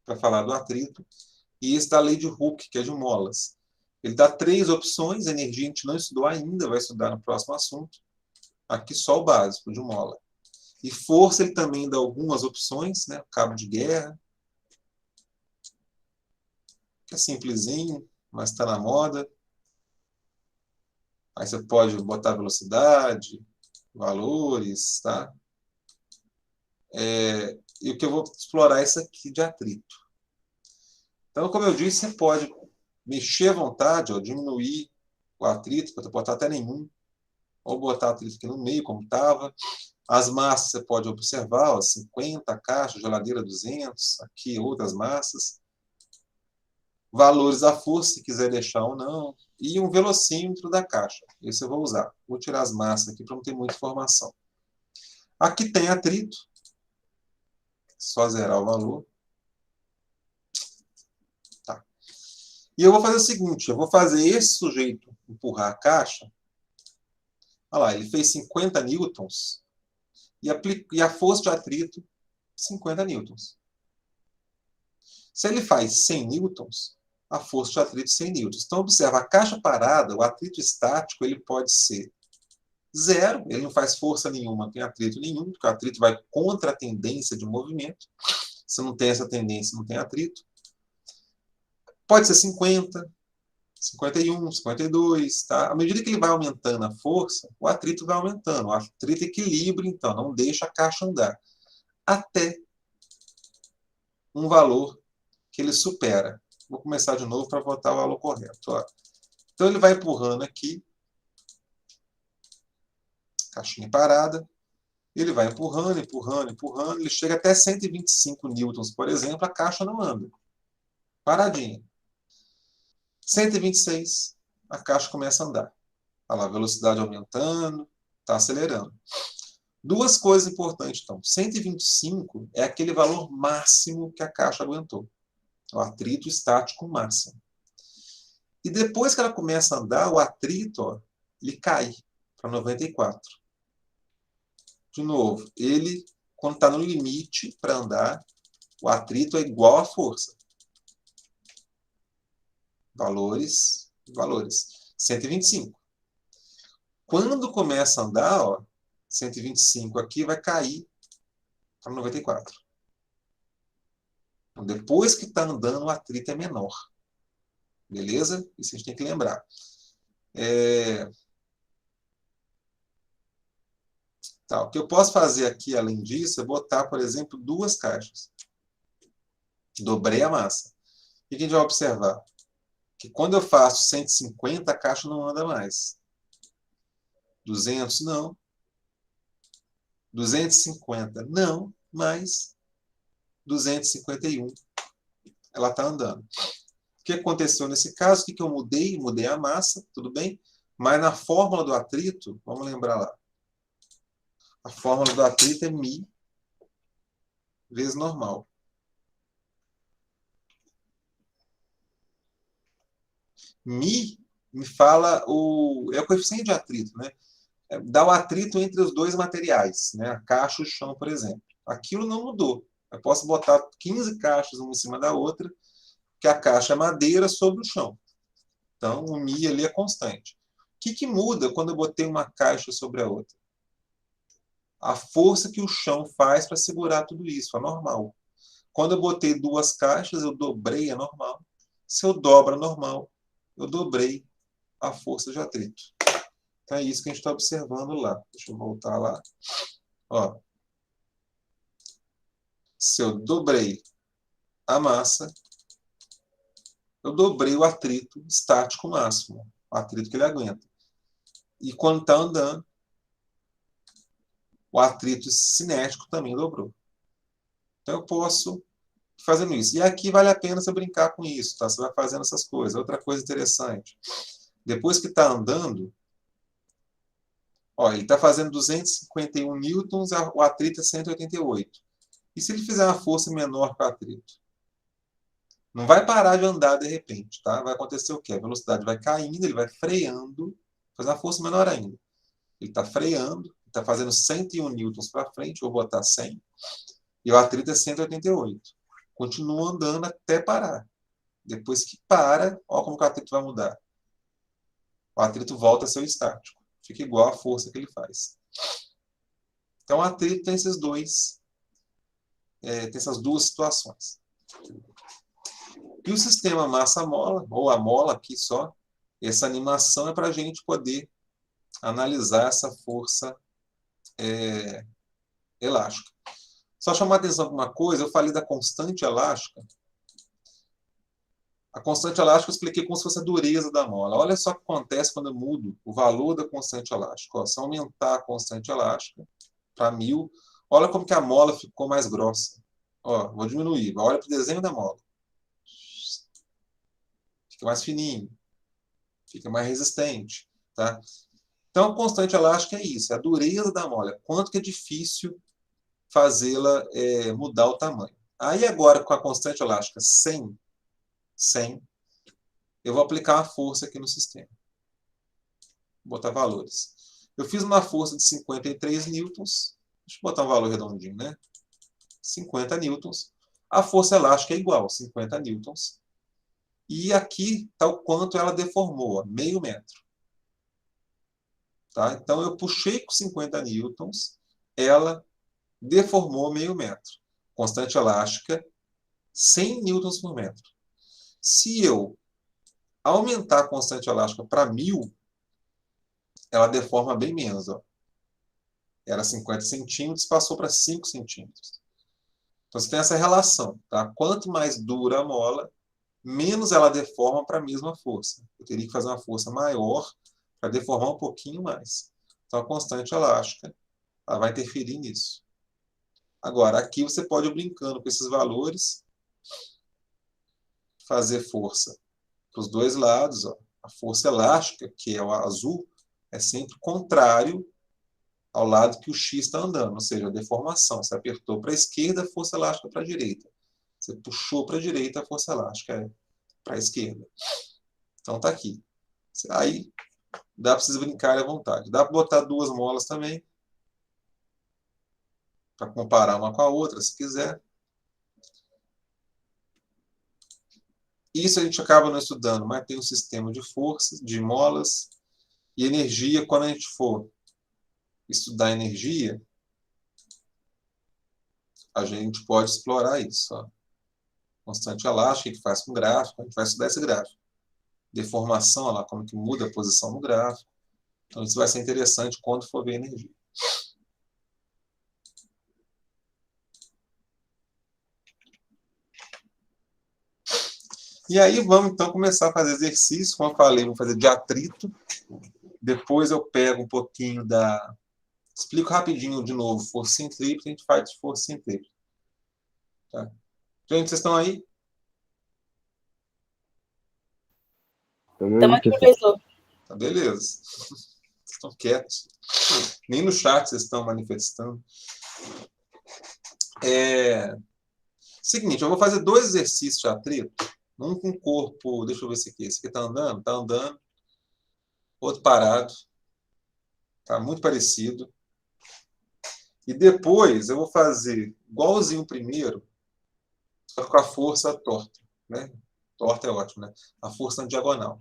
para falar do atrito, e esse da lei de Hooke, que é de molas. Ele dá 3 opções, energia a gente não estudou ainda, vai estudar no próximo assunto. Aqui só o básico, de mola. E força ele também dá algumas opções, né? Cabo de guerra, que é simplesinho, mas está na moda. Aí você pode botar velocidade, valores, tá? E o que eu vou explorar é isso aqui de atrito. Então, como eu disse, você pode mexer à vontade, ó, diminuir o atrito, para botar até nenhum, ou botar atrito aqui no meio, como estava. As massas você pode observar, ó, 50, caixa, geladeira 200, aqui outras massas. Valores da força, se quiser deixar ou não. E um velocímetro da caixa. Esse eu vou usar. Vou tirar as massas aqui para não ter muita informação. Aqui tem atrito. Só zerar o valor. Tá. E eu vou fazer o seguinte, eu vou fazer esse sujeito empurrar a caixa. Olha lá, ele fez 50 newtons e a força de atrito 50 newtons. Se ele faz 100 newtons, a força de atrito 100 newtons. Então, observa, a caixa parada, o atrito estático, ele pode ser zero, ele não faz força nenhuma, não tem atrito nenhum, porque o atrito vai contra a tendência de movimento. Se não tem essa tendência, não tem atrito. Pode ser 50, 51, 52, tá? À medida que ele vai aumentando a força, o atrito vai aumentando. O atrito equilibra, então, não deixa a caixa andar. Até um valor que ele supera. Vou começar de novo para botar o valor correto. Ó. Então, ele vai empurrando aqui, caixinha parada, ele vai empurrando, empurrando, empurrando, ele chega até 125 newtons, por exemplo, a caixa não anda. Paradinha. 126, a caixa começa a andar. Olha lá, a velocidade aumentando, está acelerando. Duas coisas importantes, então. 125 é aquele valor máximo que a caixa aguentou. O atrito estático máximo. E depois que ela começa a andar, o atrito, ó, ele cai para 94. De novo, ele, quando está no limite para andar, o atrito é igual à força. Valores, valores. 125. Quando começa a andar, ó, 125 aqui vai cair para 94. Então, depois que está andando, o atrito é menor. Beleza? Isso a gente tem que lembrar. Tá, o que eu posso fazer aqui, além disso, é botar, por exemplo, duas caixas. Dobrei a massa. O que a gente vai observar? Que quando eu faço 150, a caixa não anda mais. 200, não. 250, não. Mais 251, ela está andando. O que aconteceu nesse caso? O que eu mudei? Mudei a massa, tudo bem? Mas na fórmula do atrito, vamos lembrar lá. A fórmula do atrito é μ vezes normal. μ me fala é o coeficiente de atrito, né? Dá o atrito entre os dois materiais, né? A caixa e o chão, por exemplo. Aquilo não mudou. Eu posso botar 15 caixas uma em cima da outra, que a caixa é madeira sobre o chão. Então, o μ ali é constante. O que muda quando eu botei uma caixa sobre a outra? A força que o chão faz para segurar tudo isso, a normal. Quando eu botei duas caixas, eu dobrei a normal. Se eu dobro a normal, eu dobrei a força de atrito. Então é isso que a gente está observando lá. Deixa eu voltar lá. Ó, se eu dobrei a massa, eu dobrei o atrito estático máximo, o atrito que ele aguenta. E quando está andando, o atrito cinético também dobrou. Então eu posso ir fazendo isso. E aqui vale a pena você brincar com isso, tá? Você vai fazendo essas coisas. Outra coisa interessante. Depois que está andando, ó, ele está fazendo 251 newtons, o atrito é 188. E se ele fizer uma força menor que o atrito? Não vai parar de andar de repente, tá? Vai acontecer o quê? A velocidade vai caindo, ele vai freando, fazer uma força menor ainda. Ele está freando, está fazendo 101 newtons para frente, vou botar 100, e o atrito é 188. Continua andando até parar. Depois que para, olha como o atrito vai mudar. O atrito volta a ser o estático. Fica igual à força que ele faz. Então, o atrito tem tem essas duas situações. E o sistema massa-mola, ou a mola aqui só, essa animação é para a gente poder analisar essa força elástica. Só chamar a atenção para uma coisa, eu falei da constante elástica. A constante elástica eu expliquei como se fosse a dureza da mola. Olha só o que acontece quando eu mudo o valor da constante elástica. Ó, se eu aumentar a constante elástica para 1000, olha como que a mola ficou mais grossa. Ó, vou diminuir. Olha para o desenho da mola. Fica mais fininho. Fica mais resistente. Tá? Então, a constante elástica é isso. É a dureza da mola. Quanto que é difícil fazê-la mudar o tamanho. Aí agora, com a constante elástica 100, eu vou aplicar uma força aqui no sistema. Vou botar valores. Eu fiz uma força de 53 newtons. Deixa eu botar um valor redondinho, né? 50 newtons. A força elástica é igual, 50 newtons. E aqui está o quanto ela deformou, ó, meio metro. Tá? Então, eu puxei com 50 newtons, ela deformou meio metro. Constante elástica, 100 newtons por metro. Se eu aumentar a constante elástica para 1000, ela deforma bem menos. Ó. Era 50 centímetros, passou para 5 centímetros. Então, você tem essa relação. Tá? Quanto mais dura a mola, menos ela deforma para a mesma força. Eu teria que fazer uma força maior para deformar um pouquinho mais. Então, a constante elástica ela vai interferir nisso. Agora, aqui você pode ir brincando com esses valores, fazer força para os dois lados. Ó. A força elástica, que é o azul, é sempre contrário ao lado que o X está andando, ou seja, a deformação. Você apertou para a esquerda, a força elástica para a direita. Você puxou para a direita, a força elástica é para a esquerda. Então está aqui. Aí dá para vocês brincarem à vontade. Dá para botar duas molas também, para comparar uma com a outra, se quiser. Isso a gente acaba não estudando, mas tem um sistema de forças, de molas e energia. Quando a gente for estudar energia, a gente pode explorar isso. Ó. Constante elástica, que faz com gráfico, a gente vai estudar esse gráfico. deformação, olha lá, como que muda a posição no gráfico. Então, isso vai ser interessante quando for ver energia. E aí, vamos então começar a fazer exercício. Como eu falei, vamos fazer de atrito. Depois eu pego um pouquinho da... Explico rapidinho de novo. Força centrípeta, a gente faz de força centrípeta. Tá? Gente, vocês estão aí?
Estamos
Estamos
aí,
aqui,
professor.
professor.
Tá, beleza. Vocês estão quietos. Nem no chat vocês estão manifestando. Seguinte, eu vou fazer 2 exercícios de atrito. Um com o corpo, deixa eu ver esse aqui. Esse aqui está andando? Está andando. Outro parado. Está muito parecido. E depois eu vou fazer igualzinho o primeiro, só com a força torta. Né? Torta é ótimo, né? A força na diagonal.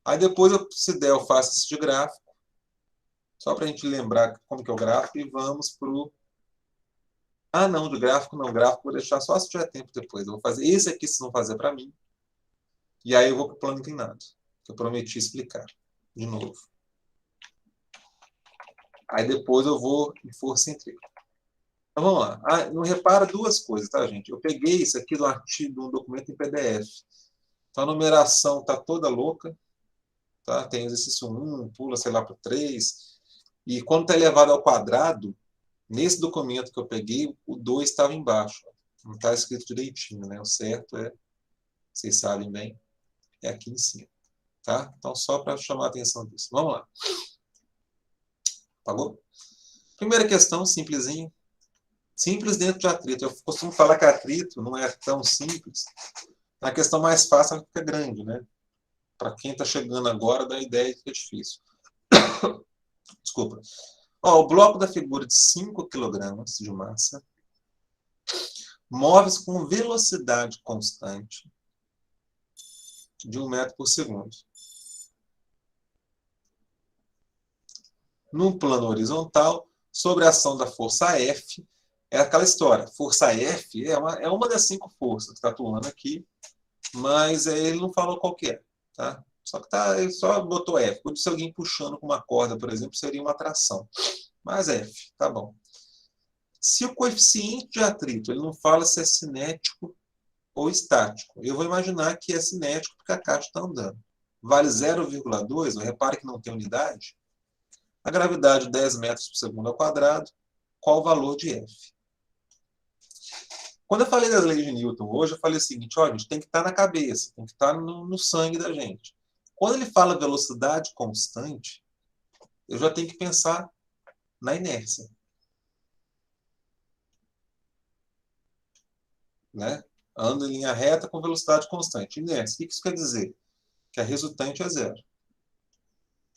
Aí depois, se der, eu faço esse de gráfico. Só para a gente lembrar como que é o gráfico. E vamos para o... Ah, não, do gráfico não. Gráfico vou deixar só se tiver tempo depois. Eu vou fazer esse aqui, se não fazer para mim. E aí eu vou para o plano inclinado, que eu prometi explicar de novo. Aí depois eu vou em força centrípeta. Então vamos lá. Ah, não repara 2 coisas, tá, gente? Eu peguei isso aqui do artigo, de um documento em PDF. Então a numeração está toda louca. Tá? Tem exercício 1, pula, sei lá, para o 3. E quando está elevado ao quadrado, nesse documento que eu peguei, o 2 estava embaixo. Não está escrito direitinho, né? O certo é, vocês sabem bem, é aqui em cima. Tá? Então, só para chamar a atenção disso. Vamos lá. Pagou? Primeira questão, simplesinho. Simples dentro de atrito. Eu costumo falar que atrito não é tão simples. A questão mais fácil ela fica grande, né? Para quem está chegando agora, dá a ideia que é difícil. Desculpa. Ó, o bloco da figura de 5 kg de massa move-se com velocidade constante de 1 metro por segundo. Num plano horizontal, sobre a ação da força F, é aquela história. Força F é uma das 5 forças que está atuando aqui, mas ele não falou qual que é. Tá? Só que ele só botou F. Quando se alguém puxando com uma corda, por exemplo, seria uma atração. Mas F, tá bom. Se o coeficiente de atrito ele não fala se é cinético ou estático, eu vou imaginar que é cinético porque a caixa está andando. Vale 0,2, repare que não tem unidade. A gravidade 10 metros por segundo ao quadrado, qual o valor de F? Quando eu falei das leis de Newton hoje, eu falei o seguinte, olha, a gente tem que estar na cabeça, tem que estar no sangue da gente. Quando ele fala velocidade constante, eu já tenho que pensar na inércia. Né? Anda em linha reta com velocidade constante. Inércia. O que isso quer dizer? Que a resultante é 0.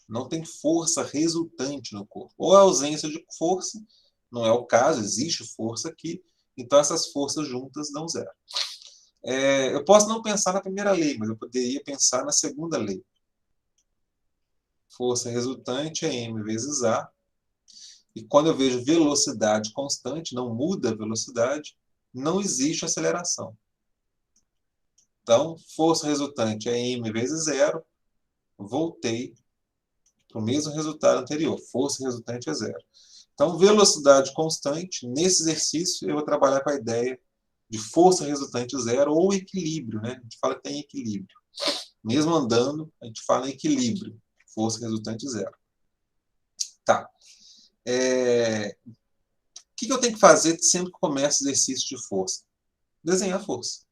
Não tem força resultante no corpo. Ou a ausência de força, não é o caso, existe força aqui, então essas forças juntas dão 0. Eu posso não pensar na primeira lei, mas eu poderia pensar na segunda lei. Força resultante é m vezes a. E quando eu vejo velocidade constante, não muda a velocidade, não existe aceleração. Então, força resultante é m vezes 0. Voltei para o mesmo resultado anterior. Força resultante é 0. Então, velocidade constante, nesse exercício, eu vou trabalhar com a ideia de força resultante 0 ou equilíbrio. Né? A gente fala que tem equilíbrio. Mesmo andando, a gente fala em equilíbrio. Força resultante 0. Tá. O que eu tenho que fazer sempre que começo exercício de força? Desenhar força.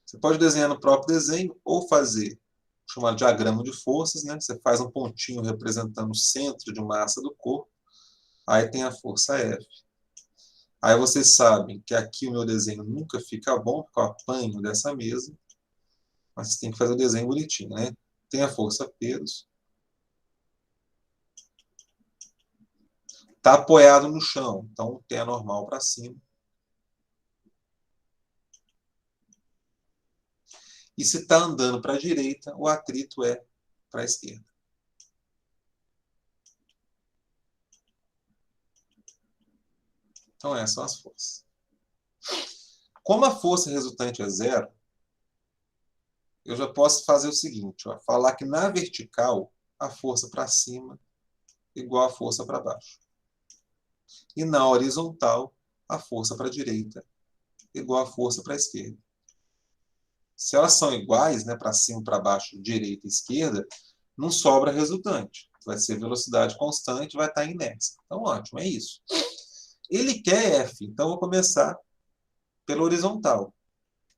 Você pode desenhar no próprio desenho ou fazer chamado diagrama de forças, né? Você faz um pontinho representando o centro de massa do corpo, aí tem a força F. Aí vocês sabem que aqui o meu desenho nunca fica bom, porque eu apanho dessa mesa, mas você tem que fazer o desenho bonitinho, né? Tem a força peso. Está apoiado no chão, então tem a normal para cima. E se está andando para a direita, o atrito é para a esquerda. Então, essas são as forças. Como a força resultante é 0, eu já posso fazer o seguinte, ó, falar que na vertical, a força para cima igual a força para baixo. E na horizontal, a força para a direita igual a força para a esquerda. Se elas são iguais, né, para cima, para baixo, direita e esquerda, não sobra resultante. Vai ser velocidade constante, vai estar em inércia. Então, ótimo, é isso. Ele quer F, então vou começar pela horizontal.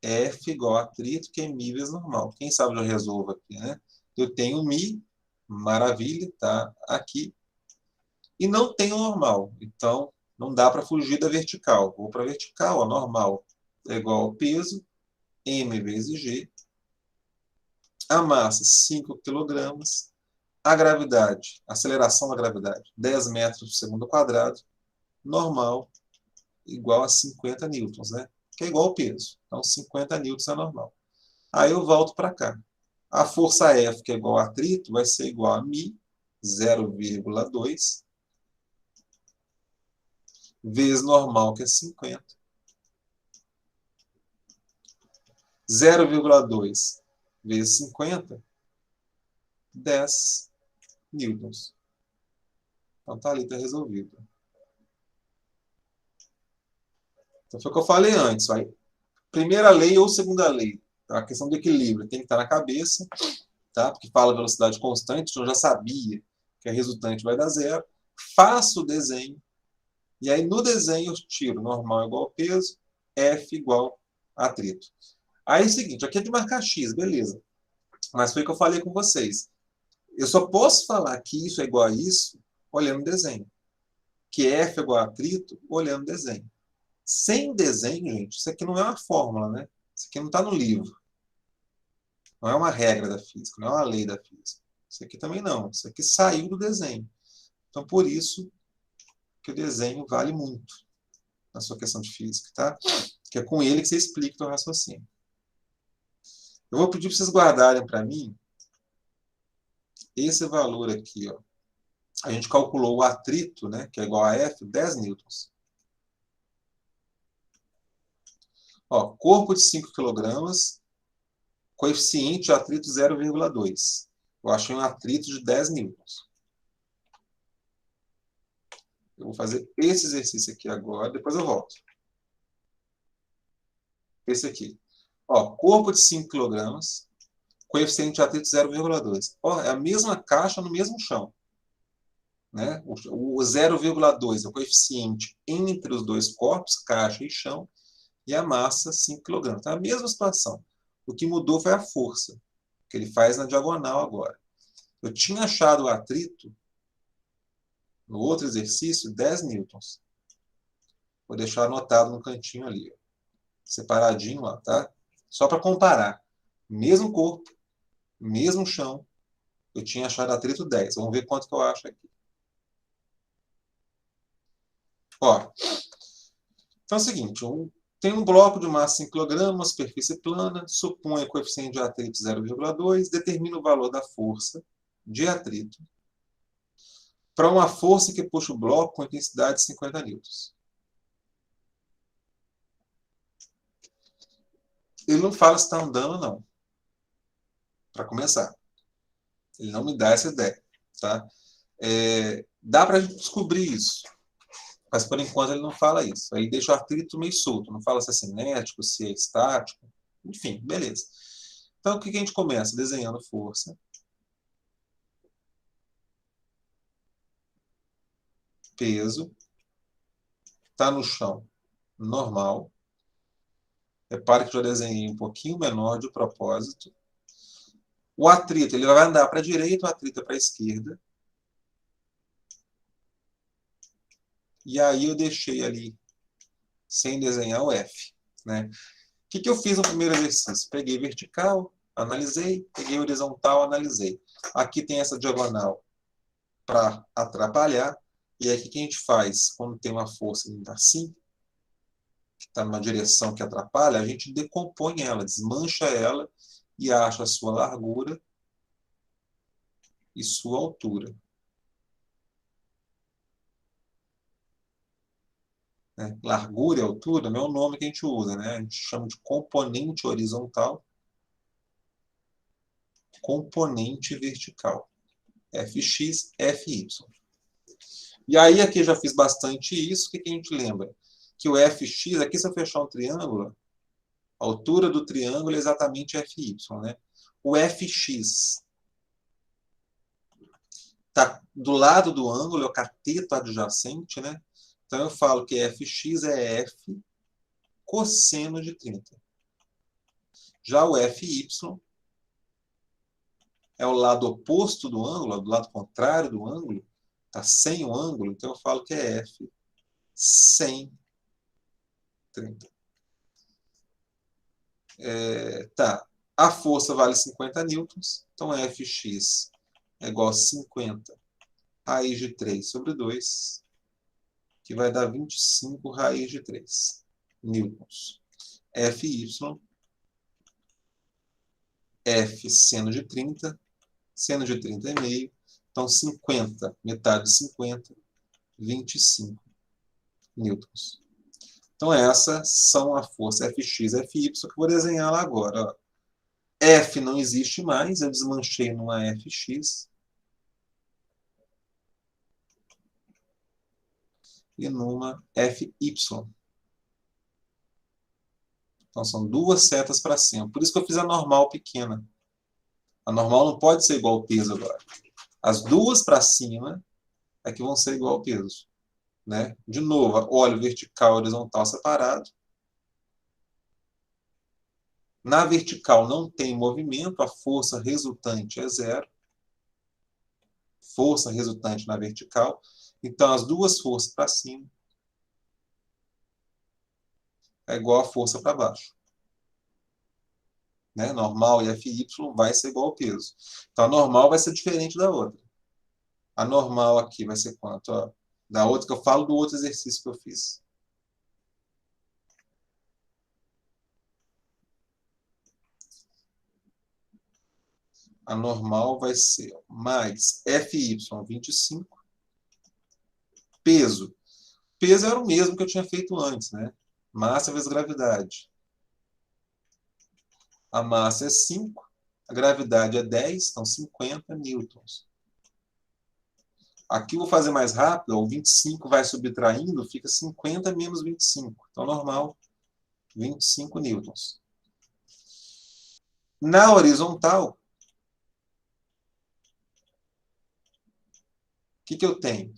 F igual a atrito, que é μ vezes normal. Quem sabe eu já resolvo aqui, né? Eu tenho μ, maravilha, tá aqui. E não tenho normal. Então, não dá para fugir da vertical. Vou para a vertical, a normal é igual ao peso, m vezes g. A massa, 5 quilogramas. A gravidade, a aceleração da gravidade, 10 metros por segundo quadrado. Normal igual a 50 newtons, né? Que é igual ao peso. Então, 50 newtons é normal. Aí eu volto para cá. A força F, que é igual a atrito, vai ser igual a μ, 0,2, vezes normal, que é 50. 0,2 vezes 50, 10 newtons. Então tá ali, está resolvido. Então foi o que eu falei antes. Vai. Primeira lei ou segunda lei. A questão do equilíbrio tem que estar na cabeça, tá? Porque fala velocidade constante, então eu já sabia que a resultante vai dar zero. Faço o desenho. E aí no desenho eu tiro normal igual ao peso, F igual a atrito. Aí é o seguinte, aqui é de marcar X, beleza. Mas foi o que eu falei com vocês. Eu só posso falar que isso é igual a isso olhando o desenho. Que F é igual a atrito olhando o desenho. Sem desenho, gente, isso aqui não é uma fórmula, né? Isso aqui não está no livro. Não é uma regra da física, não é uma lei da física. Isso aqui também não. Isso aqui saiu do desenho. Então, por isso que o desenho vale muito na sua questão de física, tá? Que é com ele que você explica o seu raciocínio. Eu vou pedir para vocês guardarem para mim esse valor aqui, ó. A gente calculou o atrito, né, que é igual a F, 10 newtons. Ó, corpo de 5 quilogramas, coeficiente de atrito 0,2. Eu achei um atrito de 10 newtons. Eu vou fazer esse exercício aqui agora, depois eu volto. Esse aqui. Ó, corpo de 5 kg, coeficiente de atrito 0,2. Ó, é a mesma caixa no mesmo chão. Né? O 0,2 é o coeficiente entre os dois corpos, caixa e chão, e a massa 5 kg. Então, é a mesma situação. O que mudou foi a força, que ele faz na diagonal agora. Eu tinha achado o atrito, no outro exercício, 10 newtons. Vou deixar anotado no cantinho ali, ó, separadinho lá, tá? Só para comparar. Mesmo corpo, mesmo chão, eu tinha achado atrito 10. Vamos ver quanto que eu acho aqui. Ó, então é o seguinte, tem um bloco de massa 5 kg, superfície plana, supõe o coeficiente de atrito 0,2, determina o valor da força de atrito para uma força que puxa o bloco com intensidade de 50 newtons. Ele não fala se está andando, não. Para começar. Ele não me dá essa ideia. Tá? Dá para a gente descobrir isso. Mas, por enquanto, ele não fala isso. Aí deixa o atrito meio solto. Não fala se é cinético, se é estático. Enfim, beleza. Então, o que a gente começa? Desenhando força. Peso. Está no chão. Normal. Repare que eu já desenhei um pouquinho menor de propósito. O atrito, ele vai andar para a direita, o atrito é para a esquerda. E aí eu deixei ali, sem desenhar, o F. Né? O que eu fiz no primeiro exercício? Peguei vertical, analisei. Peguei horizontal, analisei. Aqui tem essa diagonal para atrapalhar. E aí o que a gente faz? Quando tem uma força assim, que está numa direção que atrapalha, a gente decompõe ela, desmancha ela e acha a sua largura e sua altura. Né? Largura e altura não é o nome que a gente usa, né? A gente chama de componente horizontal componente vertical. Fx, Fy. E aí aqui eu já fiz bastante isso. O que a gente lembra? Que o Fx, aqui se eu fechar um triângulo, a altura do triângulo é exatamente Fy, né? O Fx está do lado do ângulo, é o cateto adjacente, né? Então eu falo que Fx é F cosseno de 30. Já o Fy é o lado oposto do ângulo, do lado contrário do ângulo, está sem o ângulo, então eu falo que é F sem 30. Tá. A força vale 50 newtons, então Fx é igual a 50 raiz de 3 sobre 2, que vai dar 25 raiz de 3 newtons. Fy, F seno de 30, seno de 30 é meio, então 50, metade de 50, 25 newtons. Então essas são a força Fx e Fy, que eu vou desenhar lá agora. Ó. F não existe mais, eu desmanchei numa Fx e numa Fy. Então são duas setas para cima. Por isso que eu fiz a normal pequena. A normal não pode ser igual ao peso agora. As duas para cima é que vão ser igual ao peso. Né? De novo, óleo vertical e horizontal separado. Na vertical não tem movimento, a força resultante é zero. Força resultante na vertical. Então, as duas forças para cima é igual a força para baixo. Né? Normal e Fy vai ser igual ao peso. Então, a normal vai ser diferente da outra. A normal aqui vai ser quanto? Ó, da outra que eu falo do outro exercício que eu fiz. A normal vai ser mais Fy, 25. Peso. Peso era o mesmo que eu tinha feito antes, né? Massa vezes gravidade. A massa é 5, a gravidade é 10, então 50 newtons. Aqui eu vou fazer mais rápido, o 25 vai subtraindo, fica 50 menos 25. Então, normal, 25 newtons. Na horizontal, o que eu tenho?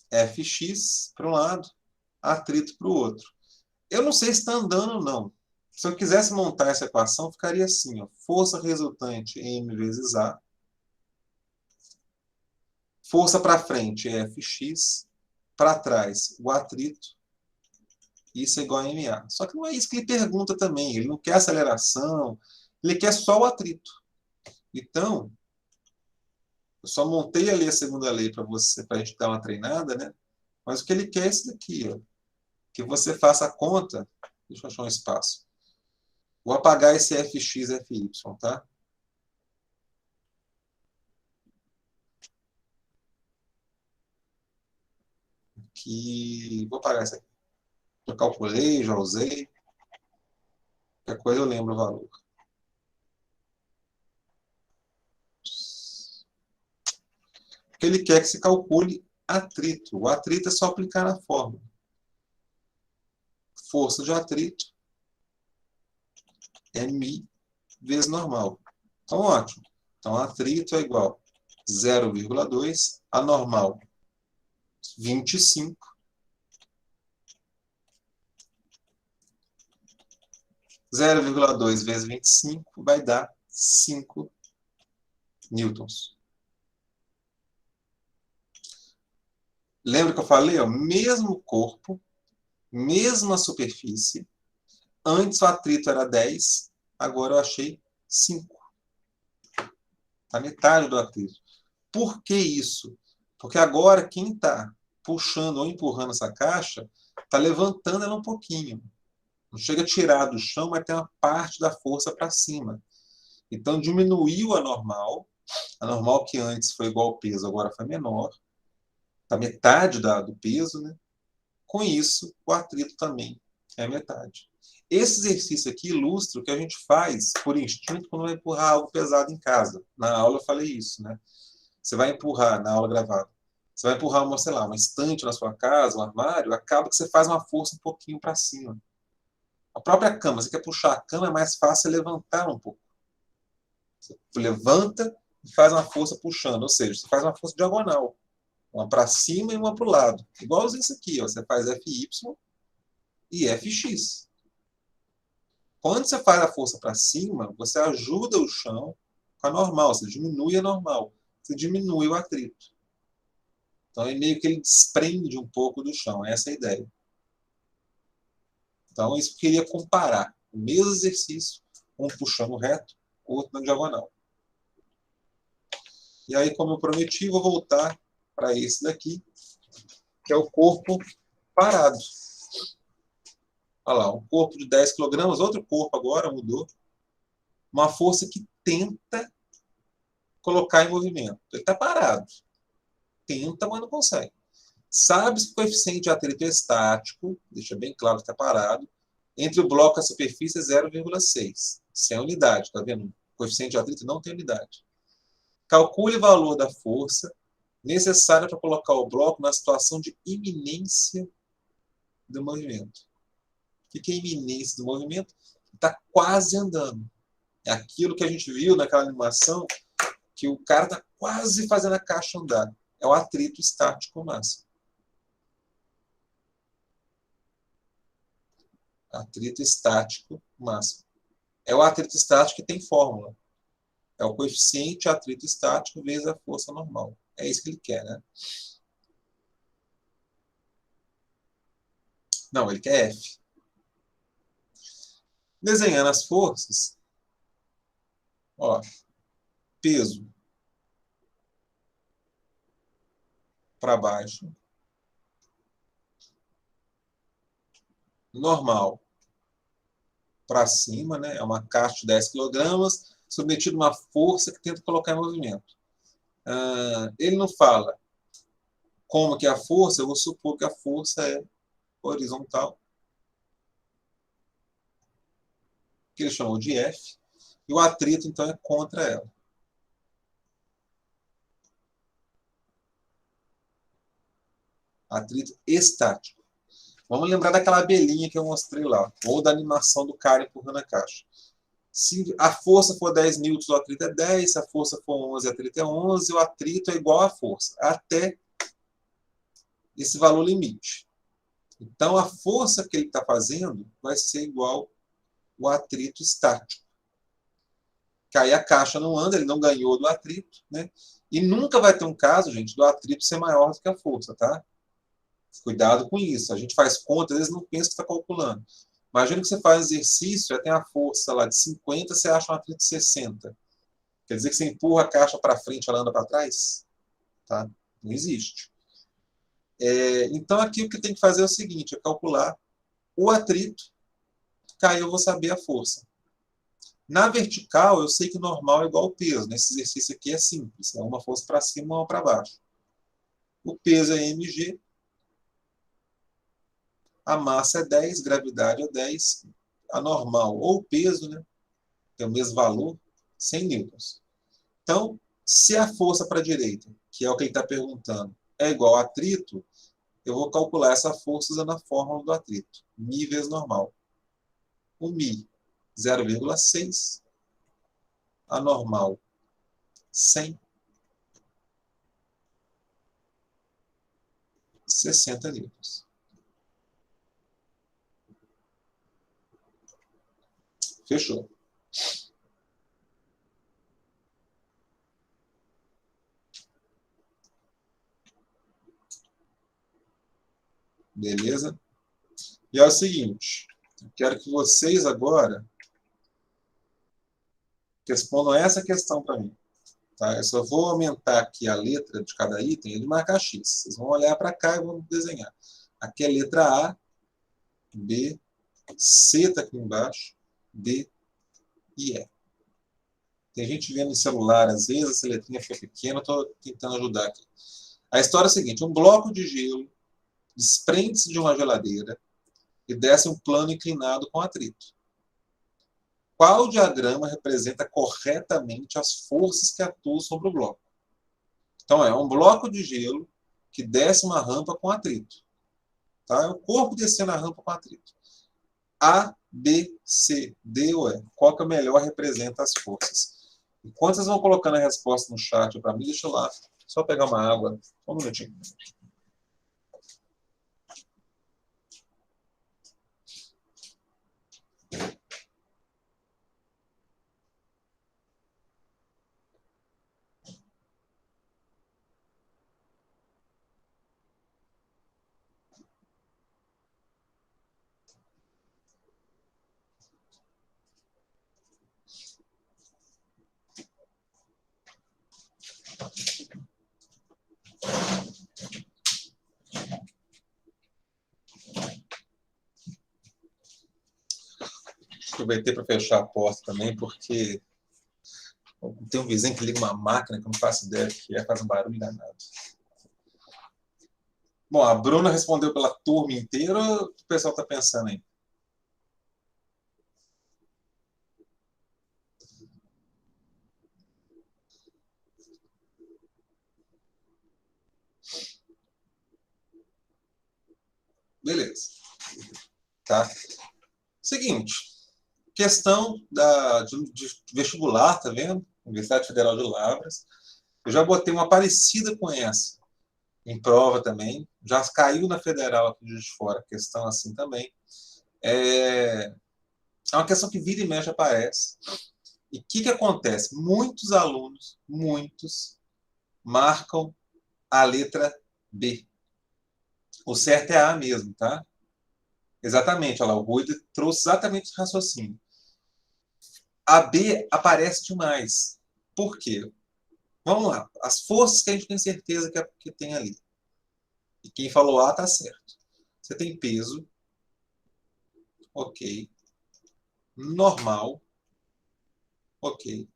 Fx para um lado, atrito para o outro. Eu não sei se está andando ou não. Se eu quisesse montar essa equação, ficaria assim. Ó, força resultante m vezes a. Força para frente é Fx. Para trás, o atrito. Isso é igual a ma. Só que não é isso que ele pergunta também. Ele não quer aceleração. Ele quer só o atrito. Então, eu só montei ali a segunda lei para você, para a gente dar uma treinada, né? Mas o que ele quer é isso daqui, ó. Que você faça a conta. Deixa eu achar um espaço. Vou apagar esse Fx e Fy, tá? Vou apagar isso aqui. Já calculei, já usei. Qualquer coisa eu lembro o valor. Porque ele quer que se calcule atrito. O atrito é só aplicar na fórmula. Força de atrito é μ vezes normal. Então, ótimo. Então, atrito é igual a 0,2, a normal 25. 0,2 vezes 25 vai dar 5 newtons. Lembra que eu falei? Ó, mesmo corpo, mesma superfície. Antes o atrito era 10, agora eu achei 5. Está metade do atrito. Por que isso? Porque agora quem está puxando ou empurrando essa caixa está levantando ela um pouquinho. Não chega a tirar do chão, mas tem uma parte da força para cima. Então diminuiu a normal. A normal que antes foi igual ao peso, agora foi menor. Está metade do peso, né? Com isso, o atrito também é metade. Esse exercício aqui ilustra o que a gente faz por instinto quando vai empurrar algo pesado em casa. Na aula eu falei isso, né? Você vai empurrar, na aula gravada, você vai empurrar uma, sei lá, uma estante na sua casa, um armário, acaba que você faz uma força um pouquinho para cima. A própria cama, você quer puxar a cama, é mais fácil levantar um pouco. Você levanta e faz uma força puxando, ou seja, você faz uma força diagonal. Uma para cima e uma para o lado. Igualzinho isso aqui, ó. Você faz FY e FX. Quando você faz a força para cima, você ajuda o chão com a normal, você diminui a normal, você diminui o atrito. Então, é meio que ele desprende um pouco do chão, essa é a ideia. Então, isso que eu queria comparar. O mesmo exercício, um puxando reto, o outro na diagonal. E aí, como eu prometi, vou voltar para esse daqui, que é o corpo parado. Olha lá, um corpo de 10 kg, outro corpo agora mudou. Uma força que tenta colocar em movimento. Ele está parado. Tenta, mas não consegue. Sabe-se que o coeficiente de atrito é estático, deixa bem claro que está parado, entre o bloco e a superfície é 0,6. Sem unidade, está vendo? O coeficiente de atrito não tem unidade. Calcule o valor da força necessária para colocar o bloco na situação de iminência do movimento. O que é iminência do movimento? Está quase andando. É aquilo que a gente viu naquela animação, que o cara está quase fazendo a caixa andar. É o atrito estático máximo. Atrito estático máximo. É o atrito estático que tem fórmula. É o coeficiente atrito estático vezes a força normal. É isso que ele quer, né? Não, ele quer F. Desenhando as forças, ó, peso para baixo, normal para cima, né? É uma caixa de 10 kg, submetido a uma força que tenta colocar em movimento. Ele não fala como que é a força, eu vou supor que a força é horizontal, que ele chamou de F, e o atrito, então, é contra ela. Atrito estático. Vamos lembrar daquela abelhinha que eu mostrei lá, ou da animação do cara empurrando a caixa. Se a força for 10 newtons, o atrito é 10, se a força for 11, o atrito é 11, o atrito é igual à força, até esse valor limite. Então, a força que ele está fazendo vai ser igual ao atrito estático. Que aí a caixa não anda, ele não ganhou do atrito, né? E nunca vai ter um caso, gente, do atrito ser maior do que a força, tá? Cuidado com isso. A gente faz conta, às vezes não pensa que está calculando. Imagina que você faz um exercício, já tem a força lá de 50, você acha um atrito de 60. Quer dizer que você empurra a caixa para frente, ela anda para trás? Tá? Não existe. Então, aqui o que tem que fazer é o seguinte, é calcular o atrito, que aí eu vou saber a força. Na vertical, eu sei que o normal é igual ao peso. Nesse exercício aqui é simples. É uma força para cima, uma para baixo. O peso é mg. A massa é 10, gravidade é 10. A normal, ou o peso, né? Tem o mesmo valor, 100 newtons. Então, se a força para a direita, que é o que ele está perguntando, é igual a atrito, eu vou calcular essa força usando a fórmula do atrito. Mi vezes normal. O Mi, 0,6. A normal, 100. 60 newtons. Fechou. Beleza? E é o seguinte, eu quero que vocês agora respondam essa questão para mim. Tá? Eu só vou aumentar aqui a letra de cada item e marcar X. Vocês vão olhar para cá e vão desenhar. Aqui é letra A, B, C está aqui embaixo, D e E. Tem gente vendo no celular, às vezes essa letrinha fica pequena, eu estou tentando ajudar aqui. A história é a seguinte, um bloco de gelo desprende-se de uma geladeira e desce um plano inclinado com atrito. Qual diagrama representa corretamente as forças que atuam sobre o bloco? Então, é um bloco de gelo que desce uma rampa com atrito. Tá? É o corpo descendo a rampa com atrito. A, B, C, D ou E. Qual que é o melhor representa as forças? Enquanto vocês vão colocando a resposta no chat para mim, deixa eu lá só pegar uma água. Só um minutinho. Aproveitei para fechar a porta também, porque tem um vizinho que liga uma máquina que eu não faço ideia do que é, faz um barulho danado. Bom, a Bruna respondeu pela turma inteira, ou o pessoal está pensando aí? Beleza. Tá? Seguinte, questão de vestibular, tá vendo? Universidade Federal de Lavras. Eu já botei uma parecida com essa em prova também. Já caiu na Federal aqui de Juiz de Fora, questão assim também. É uma questão que vira e mexe aparece. E o que acontece? Muitos alunos, muitos, marcam a letra B. O certo é A mesmo, tá? Exatamente, olha lá, o Rui trouxe exatamente esse raciocínio. A B aparece demais. Por quê? Vamos lá. As forças que a gente tem certeza que tem ali. E quem falou A está certo. Você tem peso. Ok. Normal. Ok.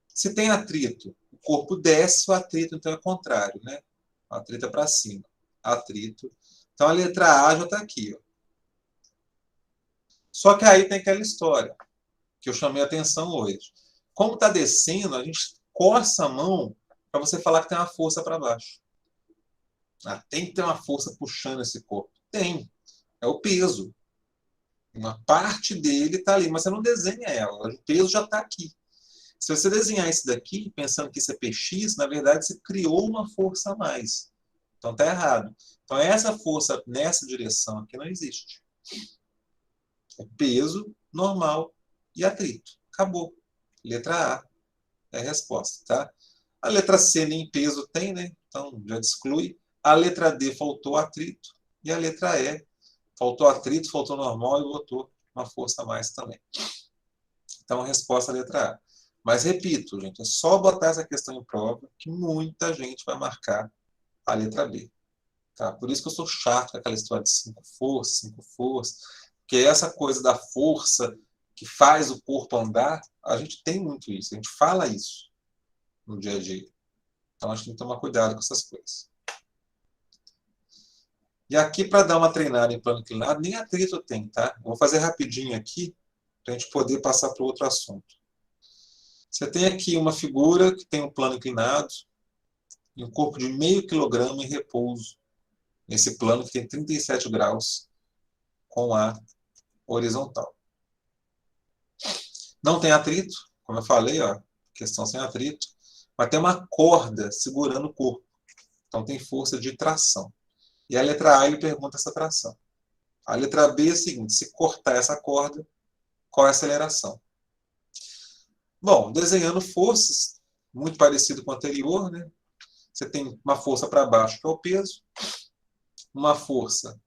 Se tem atrito, o corpo desce, o atrito então é contrário, né? O atrito é para cima. Atrito. Então a letra A já está aqui. Ó. Só que aí tem aquela história que eu chamei a atenção hoje. Como está descendo, a gente coça a mão para você falar que tem uma força para baixo. Ah, tem que ter uma força puxando esse corpo. Tem. É o peso. Uma parte dele está ali, mas você não desenha ela. O peso já está aqui. Se você desenhar isso daqui, pensando que isso é PX, na verdade você criou uma força a mais. Então está errado. Então essa força nessa direção aqui não existe. É peso, normal e atrito. Acabou. Letra A é a resposta, tá? A letra C nem peso tem, né? Então já exclui. A letra D faltou atrito. E a letra E faltou atrito, faltou normal e botou uma força a mais também. Então a resposta é a letra A. Mas repito, gente, é só botar essa questão em prova que muita gente vai marcar a letra B. Tá? Por isso que eu sou chato com aquela história de 5 forças, porque essa coisa da força que faz o corpo andar, a gente tem muito isso, a gente fala isso no dia a dia. Então a gente tem que tomar cuidado com essas coisas. E aqui, para dar uma treinada em plano inclinado, nem atrito tem, tá? Vou fazer rapidinho aqui, para a gente poder passar para outro assunto. Você tem aqui uma figura que tem um plano inclinado e um corpo de meio quilograma em repouso, nesse plano que tem 37 graus, com a horizontal. Não tem atrito, como eu falei, ó, questão sem atrito, mas tem uma corda segurando o corpo. Então tem força de tração. E a letra A ele pergunta essa tração. A letra B é a seguinte: se cortar essa corda, qual é a aceleração? Bom, desenhando forças, muito parecido com o anterior, né? Você tem uma força para baixo, que é o peso, uma força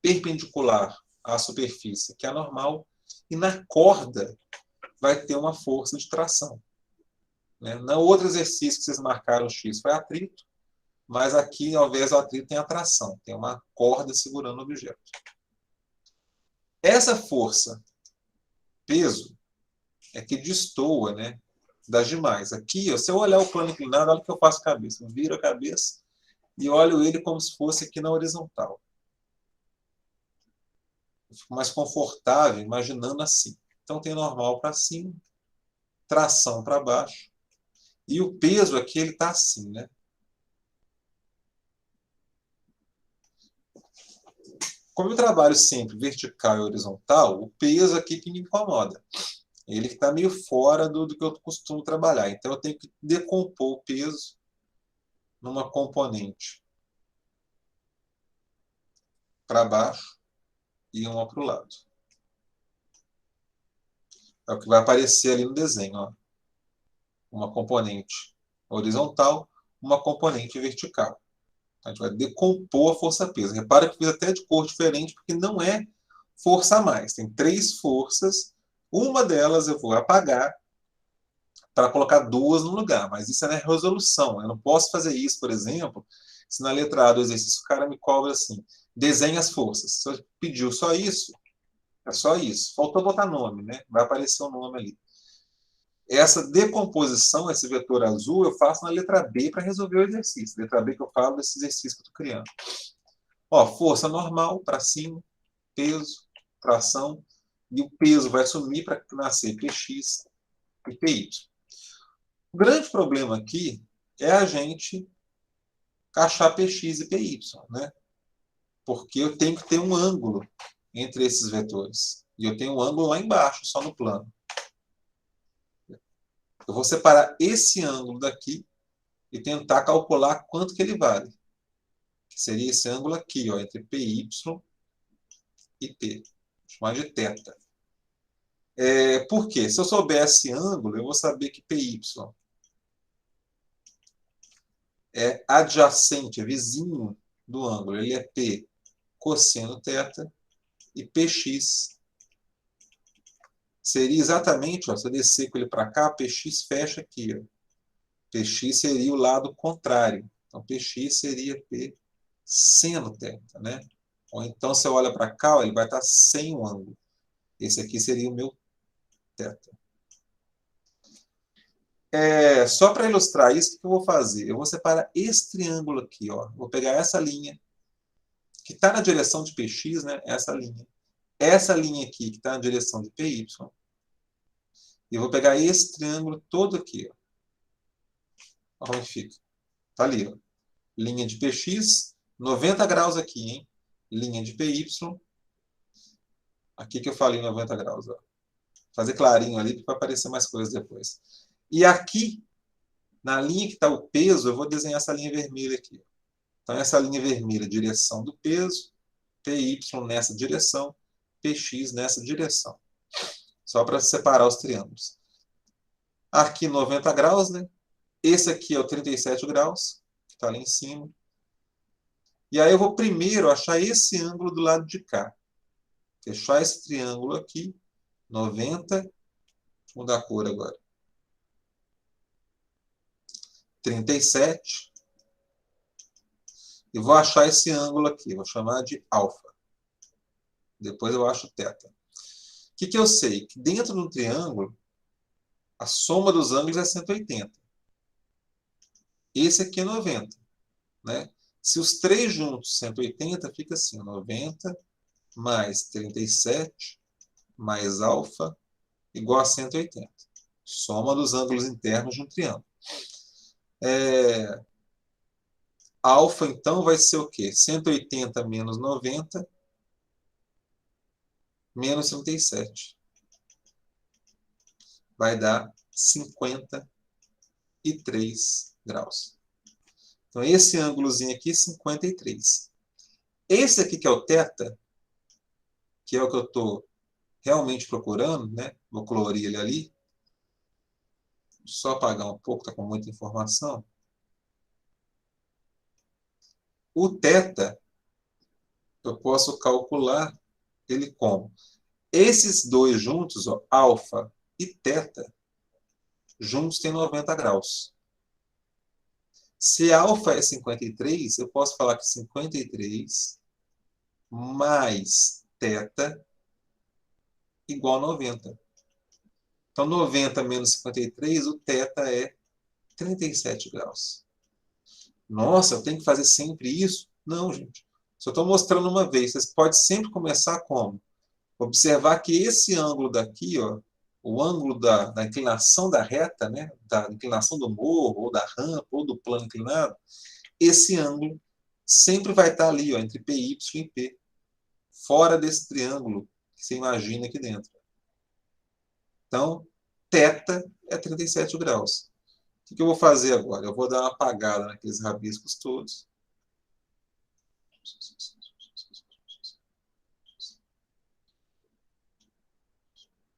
perpendicular à superfície, que é a normal, e na corda vai ter uma força de tração. Né? No outro exercício que vocês marcaram o X foi atrito, mas aqui, ao invés do atrito, tem a tração, tem uma corda segurando o objeto. Essa força, peso, é que destoa, né, das demais. Aqui, ó, se eu olhar o plano inclinado, olha o que eu faço com a cabeça. Eu viro a cabeça e olho ele como se fosse aqui na horizontal. Eu fico mais confortável imaginando assim. Então, tem normal para cima, tração para baixo. E o peso aqui, ele está assim, né? Como eu trabalho sempre vertical e horizontal, o peso aqui que me incomoda. Ele que está meio fora do que eu costumo trabalhar. Então, eu tenho que decompor o peso numa componente para baixo e uma para o lado. É o que vai aparecer ali no desenho. Ó. Uma componente horizontal, uma componente vertical. A gente vai decompor a força-peso. Repara que eu fiz até de cor diferente, porque não é força a mais. Tem 3 forças. Uma delas eu vou apagar para colocar 2 no lugar. Mas isso é na resolução. Eu não posso fazer isso, por exemplo, se na letra A do exercício o cara me cobra assim, desenhe as forças. Se eu pediu só isso, é só isso. Faltou botar nome, né? Vai aparecer o nome ali. Essa decomposição, esse vetor azul, eu faço na letra B para resolver o exercício. Letra B que eu falo desse exercício que eu estou criando. Ó, força normal para cima, peso, tração, e o peso vai sumir para nascer Px e Py. O grande problema aqui é a gente achar Px e Py, né? Porque eu tenho que ter um ângulo entre esses vetores. E eu tenho um ângulo lá embaixo, só no plano. Eu vou separar esse ângulo daqui e tentar calcular quanto que ele vale. Que seria esse ângulo aqui, ó, entre PY e P. Vou chamar de θ. Por quê? Se eu souber esse ângulo, eu vou saber que PY é adjacente, é vizinho do ângulo. Ele é P cosseno θ e Px seria exatamente, ó, se eu descer com ele para cá, Px fecha aqui. Ó. Px seria o lado contrário. Então, Px seria P seno θ, né? Ou então, se eu olho para cá, ó, ele vai estar sem o ângulo. Esse aqui seria o meu θ. Só para ilustrar isso, o que eu vou fazer? Eu vou separar esse triângulo aqui. Ó. Vou pegar essa linha, que está na direção de Px, né? Essa linha. Essa linha aqui, que está na direção de Py. E eu vou pegar esse triângulo todo aqui. Ó. Olha como fica. Está ali. Ó. Linha de Px, 90 graus aqui, hein? Linha de Py. Aqui que eu falei 90 graus. Ó. Fazer clarinho ali, para aparecer mais coisas depois. E aqui, na linha que está o peso, eu vou desenhar essa linha vermelha aqui. Então, essa linha vermelha, direção do peso, PY nessa direção, PX nessa direção. Só para separar os triângulos. Aqui 90 graus, né? Esse aqui é o 37 graus, que está ali em cima. E aí eu vou primeiro achar esse ângulo do lado de cá. Fechar esse triângulo aqui, 90. Vou mudar a cor agora. 37. E vou achar esse ângulo aqui, vou chamar de alfa. Depois eu acho θ. O que eu sei? Que dentro do triângulo, a soma dos ângulos é 180. Esse aqui é 90. Né? Se os três juntos, 180, fica assim, 90 mais 37 mais alfa igual a 180. Soma dos ângulos internos de um triângulo. Alfa, então, vai ser o quê? 180 menos 90 menos 37. Vai dar 53 graus. Então, esse ângulozinho aqui, 53. Esse aqui que é o θ, que é o que eu estou realmente procurando, né? Vou colorir ele ali. Só apagar um pouco, está com muita informação. O θ, eu posso calcular ele como? Esses dois juntos, ó, alfa e θ, juntos tem 90 graus. Se alfa é 53, eu posso falar que 53 mais θ igual a 90. Então, 90 menos 53, o θ é 37 graus. Nossa, eu tenho que fazer sempre isso? Não, gente. Só estou mostrando uma vez. Você pode sempre começar como? Observar que esse ângulo daqui, ó, o ângulo da inclinação da reta, né, da inclinação do morro, ou da rampa, ou do plano inclinado, esse ângulo sempre vai estar ali, ó, entre PY e P, fora desse triângulo que você imagina aqui dentro. Então, θ é 37 graus. O que eu vou fazer agora? Eu vou dar uma apagada naqueles rabiscos todos.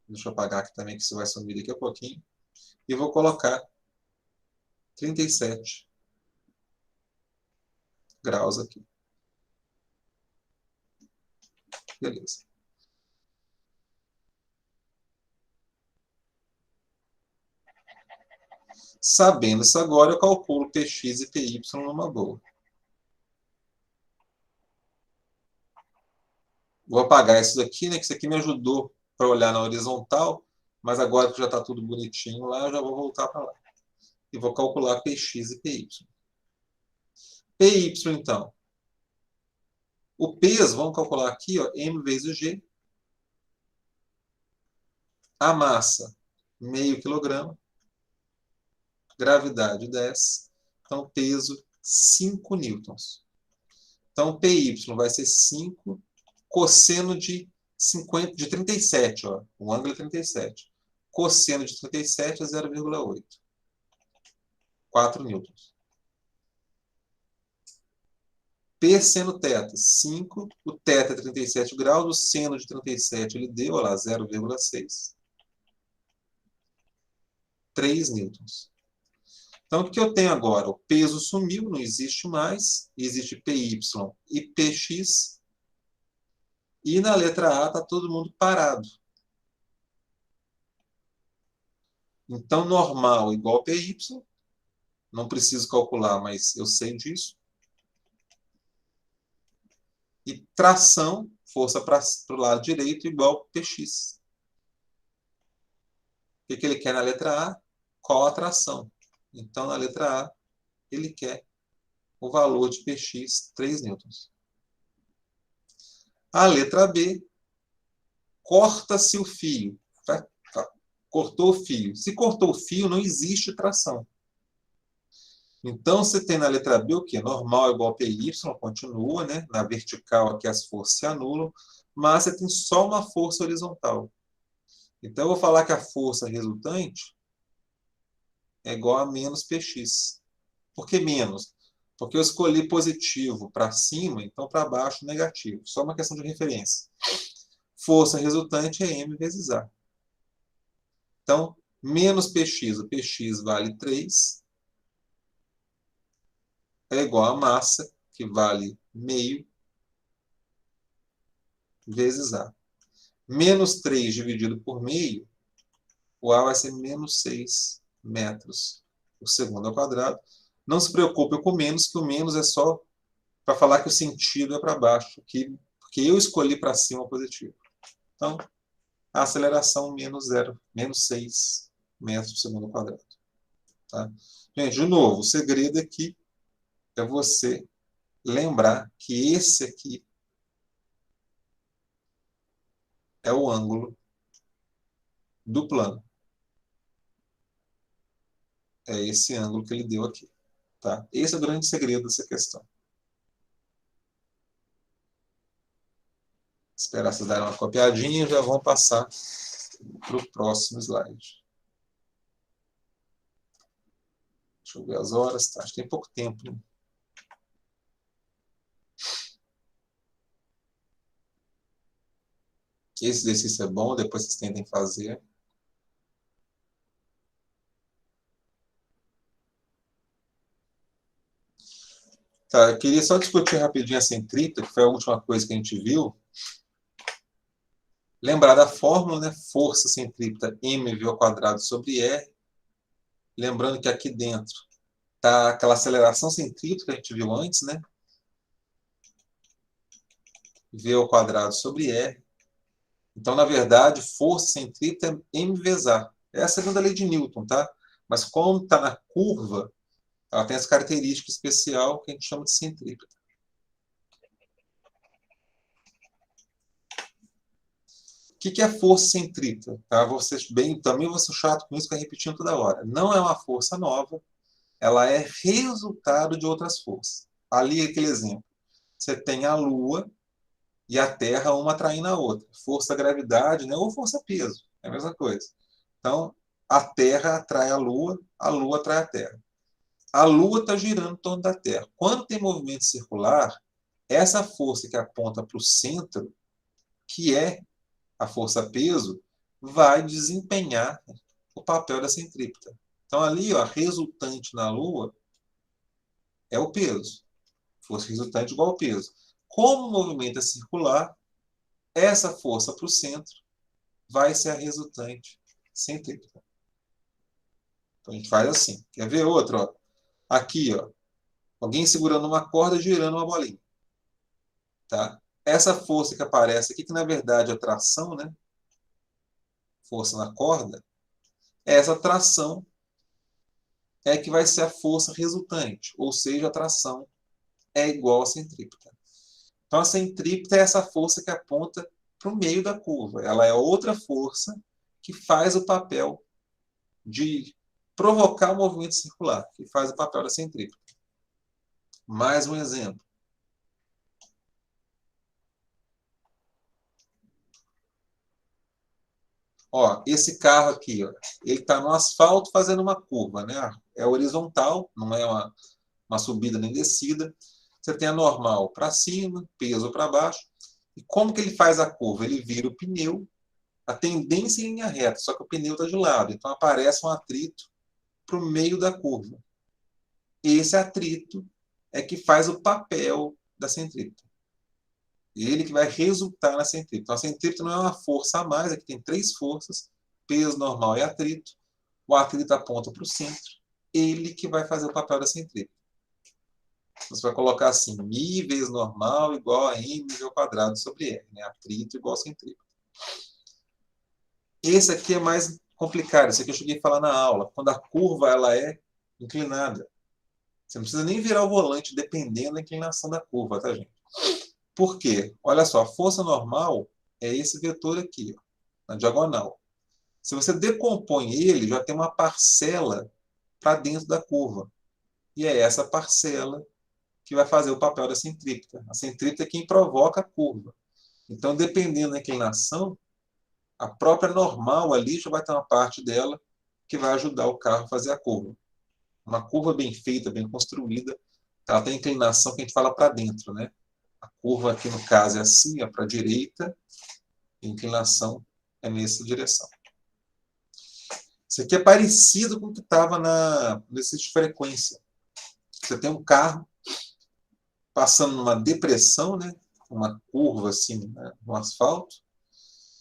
Deixa eu apagar aqui também, que isso vai sumir daqui a pouquinho. E vou colocar 37 graus aqui. Beleza. Sabendo isso agora, eu calculo Px e Py numa boa. Vou apagar isso daqui, né? Que isso aqui me ajudou para olhar na horizontal, mas agora que já está tudo bonitinho lá, eu já vou voltar para lá. E vou calcular Px e Py. Py, então. O peso, vamos calcular aqui, ó, m vezes g. A massa, meio quilograma. Gravidade, 10. Então, peso, 5 newtons. Então, Py vai ser 5 cosseno de 37, ó. O ângulo é 37. Cosseno de 37 é 0,8. 4 newtons. P seno θ, 5. O θ é 37 graus. O seno de 37 ele deu, olha lá, 0,6. 3 newtons. Então, o que eu tenho agora? O peso sumiu, não existe mais. Existe Py e Px. E na letra A está todo mundo parado. Então, normal igual a Py. Não preciso calcular, mas eu sei disso. E tração, força para o lado direito, igual a Px. O que ele quer na letra A? Qual a tração? Então, na letra A, ele quer o valor de Px, 3 newtons. A letra B, corta-se o fio. Cortou o fio. Se cortou o fio, não existe tração. Então, você tem na letra B o quê? Normal igual a PY, continua, né? Na vertical aqui as forças se anulam, mas você tem só uma força horizontal. Então, eu vou falar que a força resultante é igual a menos Px. Por que menos? Porque eu escolhi positivo para cima, então para baixo negativo. Só uma questão de referência. Força resultante é m vezes A. Então, menos Px, o Px vale 3, é igual a massa, que vale meio, vezes A. Menos 3 dividido por meio, o A vai ser menos 6 metros por segundo ao quadrado. Não se preocupe com o menos, que o menos é só para falar que o sentido é para baixo, porque eu escolhi para cima o positivo. Então, a aceleração menos 0, menos 6 metros por segundo ao quadrado. Tá? Gente, de novo, o segredo aqui é você lembrar que esse aqui é o ângulo do plano. É esse ângulo que ele deu aqui. Tá? Esse é o grande segredo dessa questão. Esperar vocês darem uma copiadinha e já vão passar para o próximo slide. Deixa eu ver as horas. Tá? Acho que tem pouco tempo. Né? Esse exercício é bom, depois vocês tentem fazer. Tá, eu queria só discutir rapidinho a centrípeta, que foi a última coisa que a gente viu. Lembrar da fórmula, né? Força centrípeta mv ao quadrado sobre R. Lembrando que aqui dentro está aquela aceleração centrípeta que a gente viu antes, né? V ao quadrado sobre R. Então, na verdade, força centrípeta é m vezes A. É a segunda lei de Newton, tá? Mas como está na curva, ela tem essa característica especial que a gente chama de centrípeta. que é força centrípeta? Tá? Também vou ser chato com isso, que eu repetindo toda hora. Não é uma força nova, ela é resultado de outras forças. Ali, aquele exemplo. Você tem a Lua e a Terra, uma atraindo a outra. Força gravidade, né? Ou força peso. É a mesma coisa. Então, a Terra atrai a Lua atrai a Terra. A Lua está girando em torno da Terra. Quando tem movimento circular, essa força que aponta para o centro, que é a força peso, vai desempenhar o papel da centrípeta. Então, ali, ó, a resultante na Lua é o peso. Força resultante igual ao peso. Como o movimento é circular, essa força para o centro vai ser a resultante centrípeta. Então, a gente faz assim. Quer ver outro? Ó? Aqui, ó, alguém segurando uma corda, girando uma bolinha. Tá? Essa força que aparece aqui, que na verdade é tração, né? Força na corda, essa tração é que vai ser a força resultante, ou seja, a tração é igual à centrípeta. Então, a centrípeta é essa força que aponta para o meio da curva. Ela é outra força que faz o papel de provocar o movimento circular, que faz o papel da centrípeta. Mais um exemplo. Ó, esse carro aqui, ó, ele está no asfalto fazendo uma curva, né? É horizontal, não é uma subida nem descida. Você tem a normal para cima, peso para baixo. E como que ele faz a curva? Ele vira o pneu, a tendência em linha reta, só que o pneu está de lado. Então aparece um atrito para o meio da curva. Esse atrito é que faz o papel da centrípeta. Ele que vai resultar na centrípeta. Então, a centrípeta não é uma força a mais, aqui tem três forças, peso, normal e atrito. O atrito aponta para o centro, ele que vai fazer o papel da centrípeta. Você vai colocar assim, μ vezes normal igual a m ao quadrado sobre r, né? Atrito igual a centrípeta. Esse aqui é mais complicado, esse aqui eu cheguei a falar na aula, quando a curva ela é inclinada. Você não precisa nem virar o volante dependendo da inclinação da curva, tá, gente? Por quê? Olha só, a força normal é esse vetor aqui, ó, na diagonal. Se você decompõe ele, já tem uma parcela para dentro da curva. E é essa parcela que vai fazer o papel da centrípeta. A centrípeta é quem provoca a curva. Então, dependendo da inclinação, a própria normal ali já vai ter uma parte dela que vai ajudar o carro a fazer a curva. Uma curva bem feita, bem construída, ela tem inclinação que a gente fala para dentro, né? A curva aqui, no caso, é assim, para a direita, a inclinação é nessa direção. Isso aqui é parecido com o que estava no exercício de frequência. Você tem um carro passando numa depressão, né? Uma curva assim, né? No asfalto,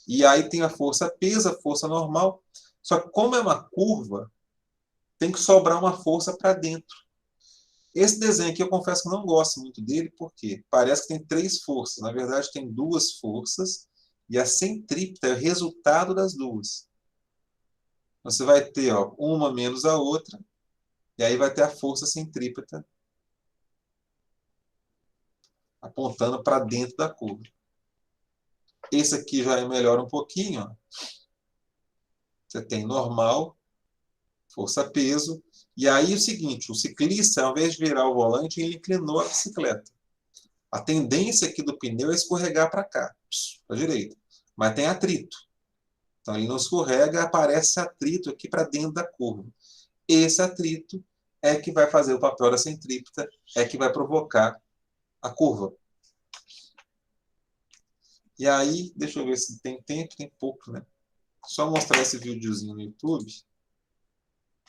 e aí tem a força peso, a força normal. Só que como é uma curva, tem que sobrar uma força para dentro. Esse desenho aqui eu confesso que não gosto muito dele, porque parece que tem três forças. Na verdade, tem duas forças, e a centrípeta é o resultado das duas. Você vai ter, ó, uma menos a outra, e aí vai ter a força centrípeta apontando para dentro da curva. Esse aqui já melhora um pouquinho. Ó. Você tem normal, força-peso. E aí o seguinte, o ciclista, ao invés de virar o volante, ele inclinou a bicicleta. A tendência aqui do pneu é escorregar para cá, para a direita. Mas tem atrito. Então ele não escorrega, aparece atrito aqui para dentro da curva. Esse atrito é que vai fazer o papel da centrípeta, é que vai provocar a curva. E aí, deixa eu ver se tem tempo, tem pouco, né? Só mostrar esse videozinho no YouTube.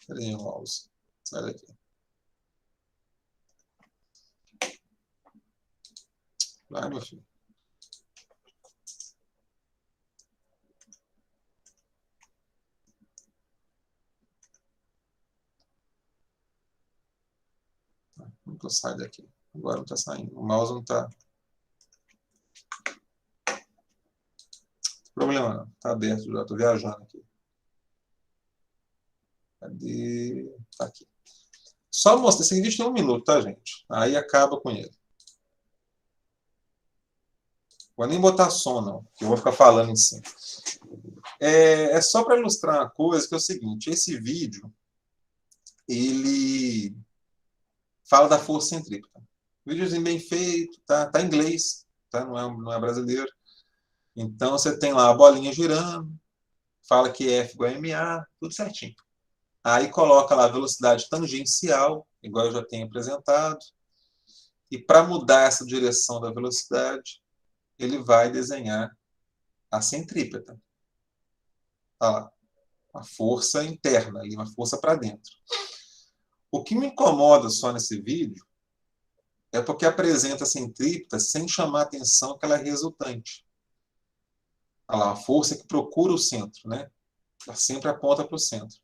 Peraí, mouse. Sai daqui. Vai, meu filho. Como que eu saio daqui? Agora não está saindo. O mouse não está. Problema não. Está aberto já. Estou viajando aqui. Cadê? Está aqui. Só mostrar. Esse vídeo tem 1 minuto, tá, gente? Aí acaba com ele. Vou nem botar som, não, que eu vou ficar falando em cima. É só para ilustrar uma coisa, que é o seguinte, esse vídeo, ele fala da força centrípeta. Videozinho bem feito, tá em inglês, tá? Não é brasileiro. Então, você tem lá a bolinha girando, fala que F igual a MA, tudo certinho. Aí coloca lá a velocidade tangencial, igual eu já tenho apresentado. E para mudar essa direção da velocidade, ele vai desenhar a centrípeta. Olha lá, a força interna, ali, uma força para dentro. O que me incomoda só nesse vídeo é porque apresenta a centrípeta sem chamar a atenção que ela é resultante. Olha lá, a força que procura o centro, né? Ela sempre aponta para o centro.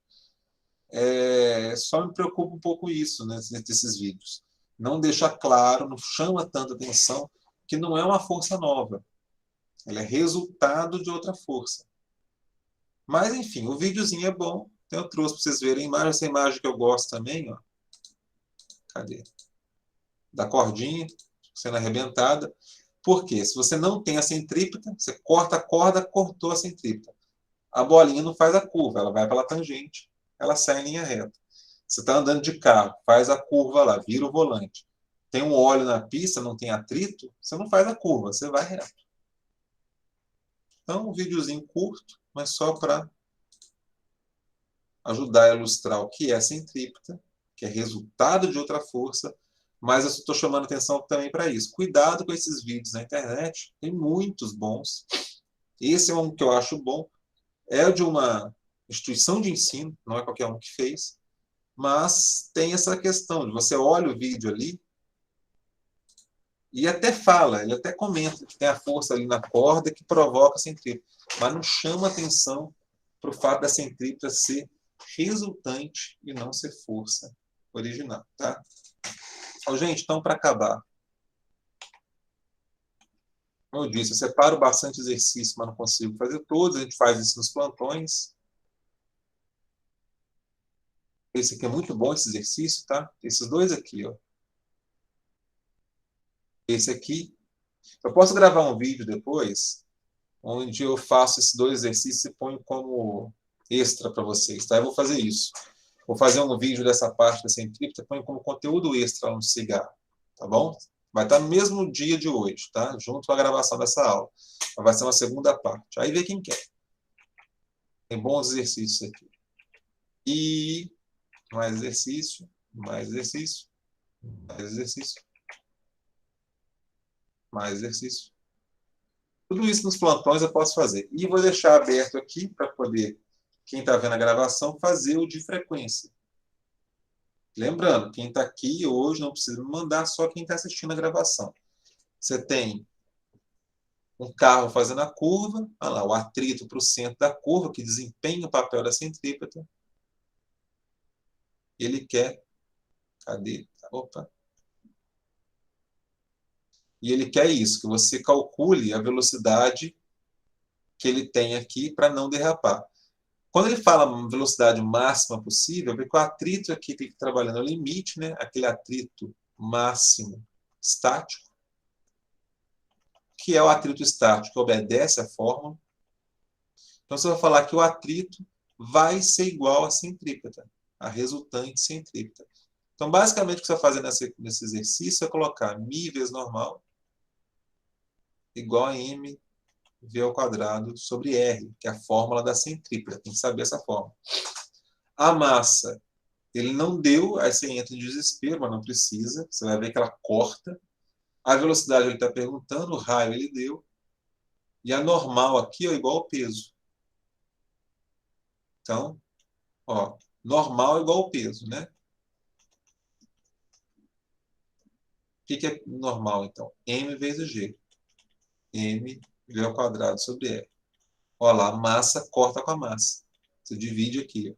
Só me preocupa um pouco isso, né, nesses vídeos. Não deixa claro, não chama tanta atenção que não é uma força nova. Ela é resultado de outra força. Mas, enfim, o videozinho é bom. Então, eu trouxe para vocês verem a imagem. Essa imagem que eu gosto também, ó. Cadê? Da cordinha sendo arrebentada. Por quê? Se você não tem a centrípeta, você corta a corda, cortou a centrípeta. A bolinha não faz a curva, ela vai pela tangente, ela sai em linha reta. Você está andando de carro, faz a curva lá, vira o volante. Tem um óleo na pista, não tem atrito, você não faz a curva, você vai reto. Então, um videozinho curto, mas só para ajudar a ilustrar o que é a centrípeta, que é resultado de outra força, mas eu estou chamando atenção também para isso. Cuidado com esses vídeos na internet, tem muitos bons. Esse é um que eu acho bom, é de uma instituição de ensino, não é qualquer um que fez, mas tem essa questão de você olha o vídeo ali e até fala, ele até comenta que tem a força ali na corda que provoca a centrípeta, mas não chama atenção para o fato da centrípeta ser resultante e não ser força original, tá? Então, gente, então para acabar, como eu disse, eu separo bastante exercício, mas não consigo fazer todos, a gente faz isso nos plantões. Esse aqui é muito bom, esse exercício, tá? Esses dois aqui, ó. Esse aqui. Eu posso gravar um vídeo depois, onde eu faço esses dois exercícios e ponho como extra para vocês, tá? Eu vou fazer isso. Vou fazer um vídeo dessa parte da centrípeta, ponho como conteúdo extra lá no cigarro, tá bom? Vai estar no mesmo dia de hoje, tá? Junto com a gravação dessa aula. Vai ser uma segunda parte. Aí vê quem quer. Tem bons exercícios aqui. E mais exercício, mais exercício, mais exercício, mais exercício. Tudo isso nos plantões eu posso fazer. E vou deixar aberto aqui para poder, quem está vendo a gravação, fazer o de frequência. Lembrando, quem está aqui hoje não precisa me mandar, só quem está assistindo a gravação. Você tem um carro fazendo a curva, olha lá, o atrito para o centro da curva, que desempenha o papel da centrípeta. Ele quer... Cadê? Opa. E ele quer isso, que você calcule a velocidade que ele tem aqui para não derrapar. Quando ele fala velocidade máxima possível, porque o atrito aqui tem que trabalhar no limite, né? Aquele atrito máximo estático, que é o atrito estático, que obedece à fórmula. Então, você vai falar que o atrito vai ser igual à centrípeta, a resultante centrípeta. Então, basicamente, o que você vai fazer nesse exercício é colocar μ vezes normal igual a m v ao quadrado sobre r, que é a fórmula da centrípeta. Tem que saber essa fórmula. A massa, ele não deu, aí você entra em desespero, mas não precisa. Você vai ver que ela corta. A velocidade ele está perguntando, o raio ele deu. E a normal aqui é igual ao peso. Então, ó, normal é igual ao peso, né? O que é normal, então? M vezes G. M v ao quadrado sobre R. Olha lá, a massa corta com a massa. Você divide aqui. Ó.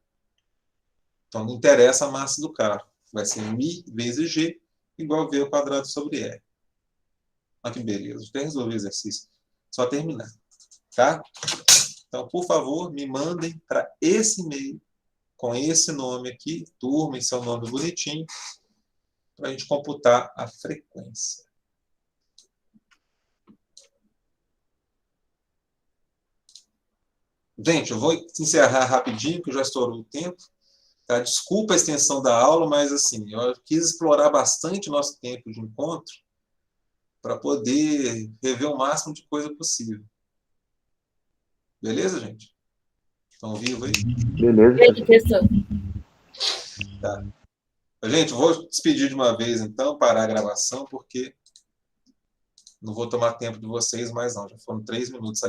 Então, não interessa a massa do carro. Vai ser μ vezes G igual a v ao quadrado sobre R. Olha que beleza. Já resolvi o exercício. Só terminar. Tá? Então, por favor, me mandem para esse e-mail, com esse nome aqui, turma e seu nome bonitinho, para a gente computar a frequência. Gente, eu vou encerrar rapidinho, que já estourou o tempo. Tá? Desculpa a extensão da aula, mas assim, eu quis explorar bastante o nosso tempo de encontro para poder rever o máximo de coisa possível. Beleza, gente? Estão vivos aí?
Beleza,
E aí, professor?
Tá. Gente, vou despedir de uma vez, então, parar a gravação, porque não vou tomar tempo de vocês mais não. Já foram 3 minutos.